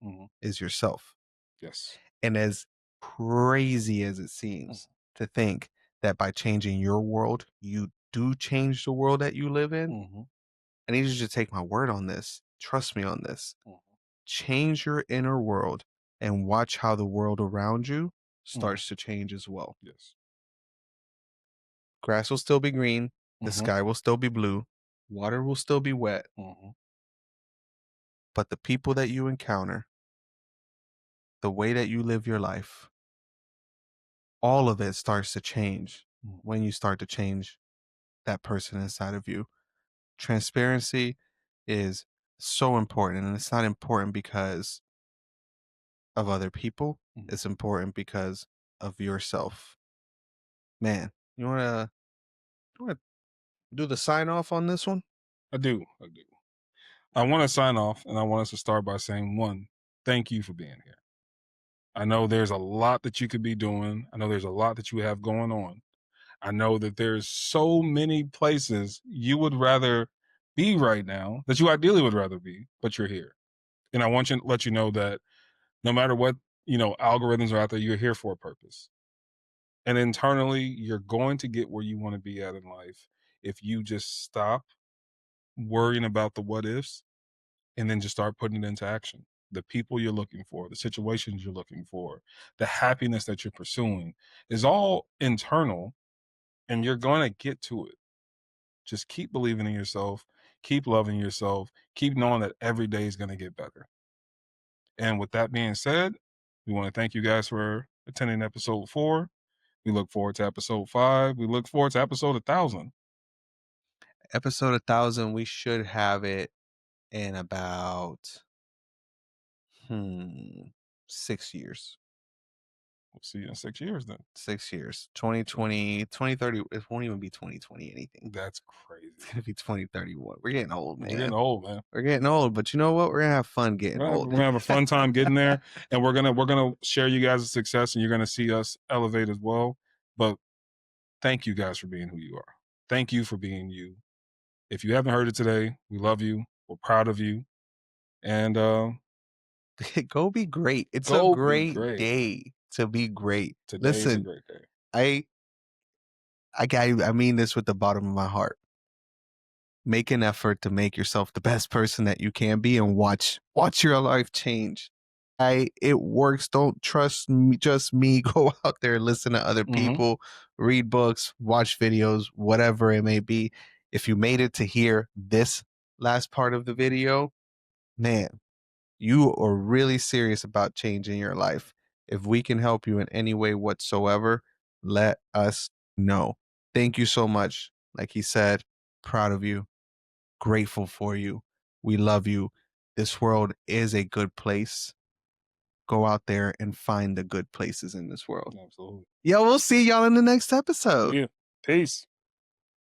Hmm. is yourself. Yes. And as crazy as it Hmm. seems to think that by changing your world, you do change the world that you live in, Hmm. I need you to take my word on this. Trust me on this. Hmm. Change your inner world and watch how the world around you Hmm. starts to change as well. Yes. Grass will still be green, the Hmm. sky will still be blue, water will still be wet, Hmm. but the people that you encounter, the way that you live your life, all of it starts to change when you start to change that person inside of you. Transparency is so important, and it's not important because of other people, Hmm. it's important because of yourself. Man, you wanna do the sign off on this one? I do. I do. I want to sign off, and I want us to start by saying, one, thank you for being here. I know there's a lot that you could be doing. I know there's a lot that you have going on. I know that there's so many places you would rather be right now, that you ideally would rather be, but you're here. And I want you to let you know that no matter what, algorithms are out there, you're here for a purpose. And internally, you're going to get where you want to be at in life if you just stop worrying about the what ifs and then just start putting it into action. The people you're looking for, the situations you're looking for, the happiness that you're pursuing is all internal, and you're going to get to it. Just keep believing in yourself, keep loving yourself, keep knowing that every day is going to get better. And with that being said, we want to thank you guys for attending episode 4. We look forward to episode 5. We look forward to episode 1,000. Episode 1,000, we should have it in about 6 years. We'll see you in 6 years then. 6 years. 2020, 2030. It won't even be 2020 anything. That's It's crazy. gonna be 2031. We're getting old, We're getting man. old, man. We're getting old, but you know what? We're gonna have fun getting We're old. gonna have a fun time getting there, and we're gonna share you guys' success, and you're gonna see us elevate as well. But thank you guys for being who you are. Thank you for being you. If you haven't heard it today, we love you. We're proud of you, and Go be great. It's a go be great great. day to be great. Today is a Listen, great day. I I mean this with the bottom of my heart. Make an effort to make yourself the best person that you can be and watch your life change. It works. Don't trust me, just me. Go out there, listen to other Hmm. people, read books, watch videos, whatever it may be. If you made it to hear this last part of the video, man, you are really serious about changing your life. If we can help you in any way whatsoever, let us know. Thank you so much. Like he said, proud of you, grateful for you. We love you. This world is a good place. Go out there and find the good places in this world. Absolutely. Yeah, we'll see y'all in the next episode. Yeah. Peace.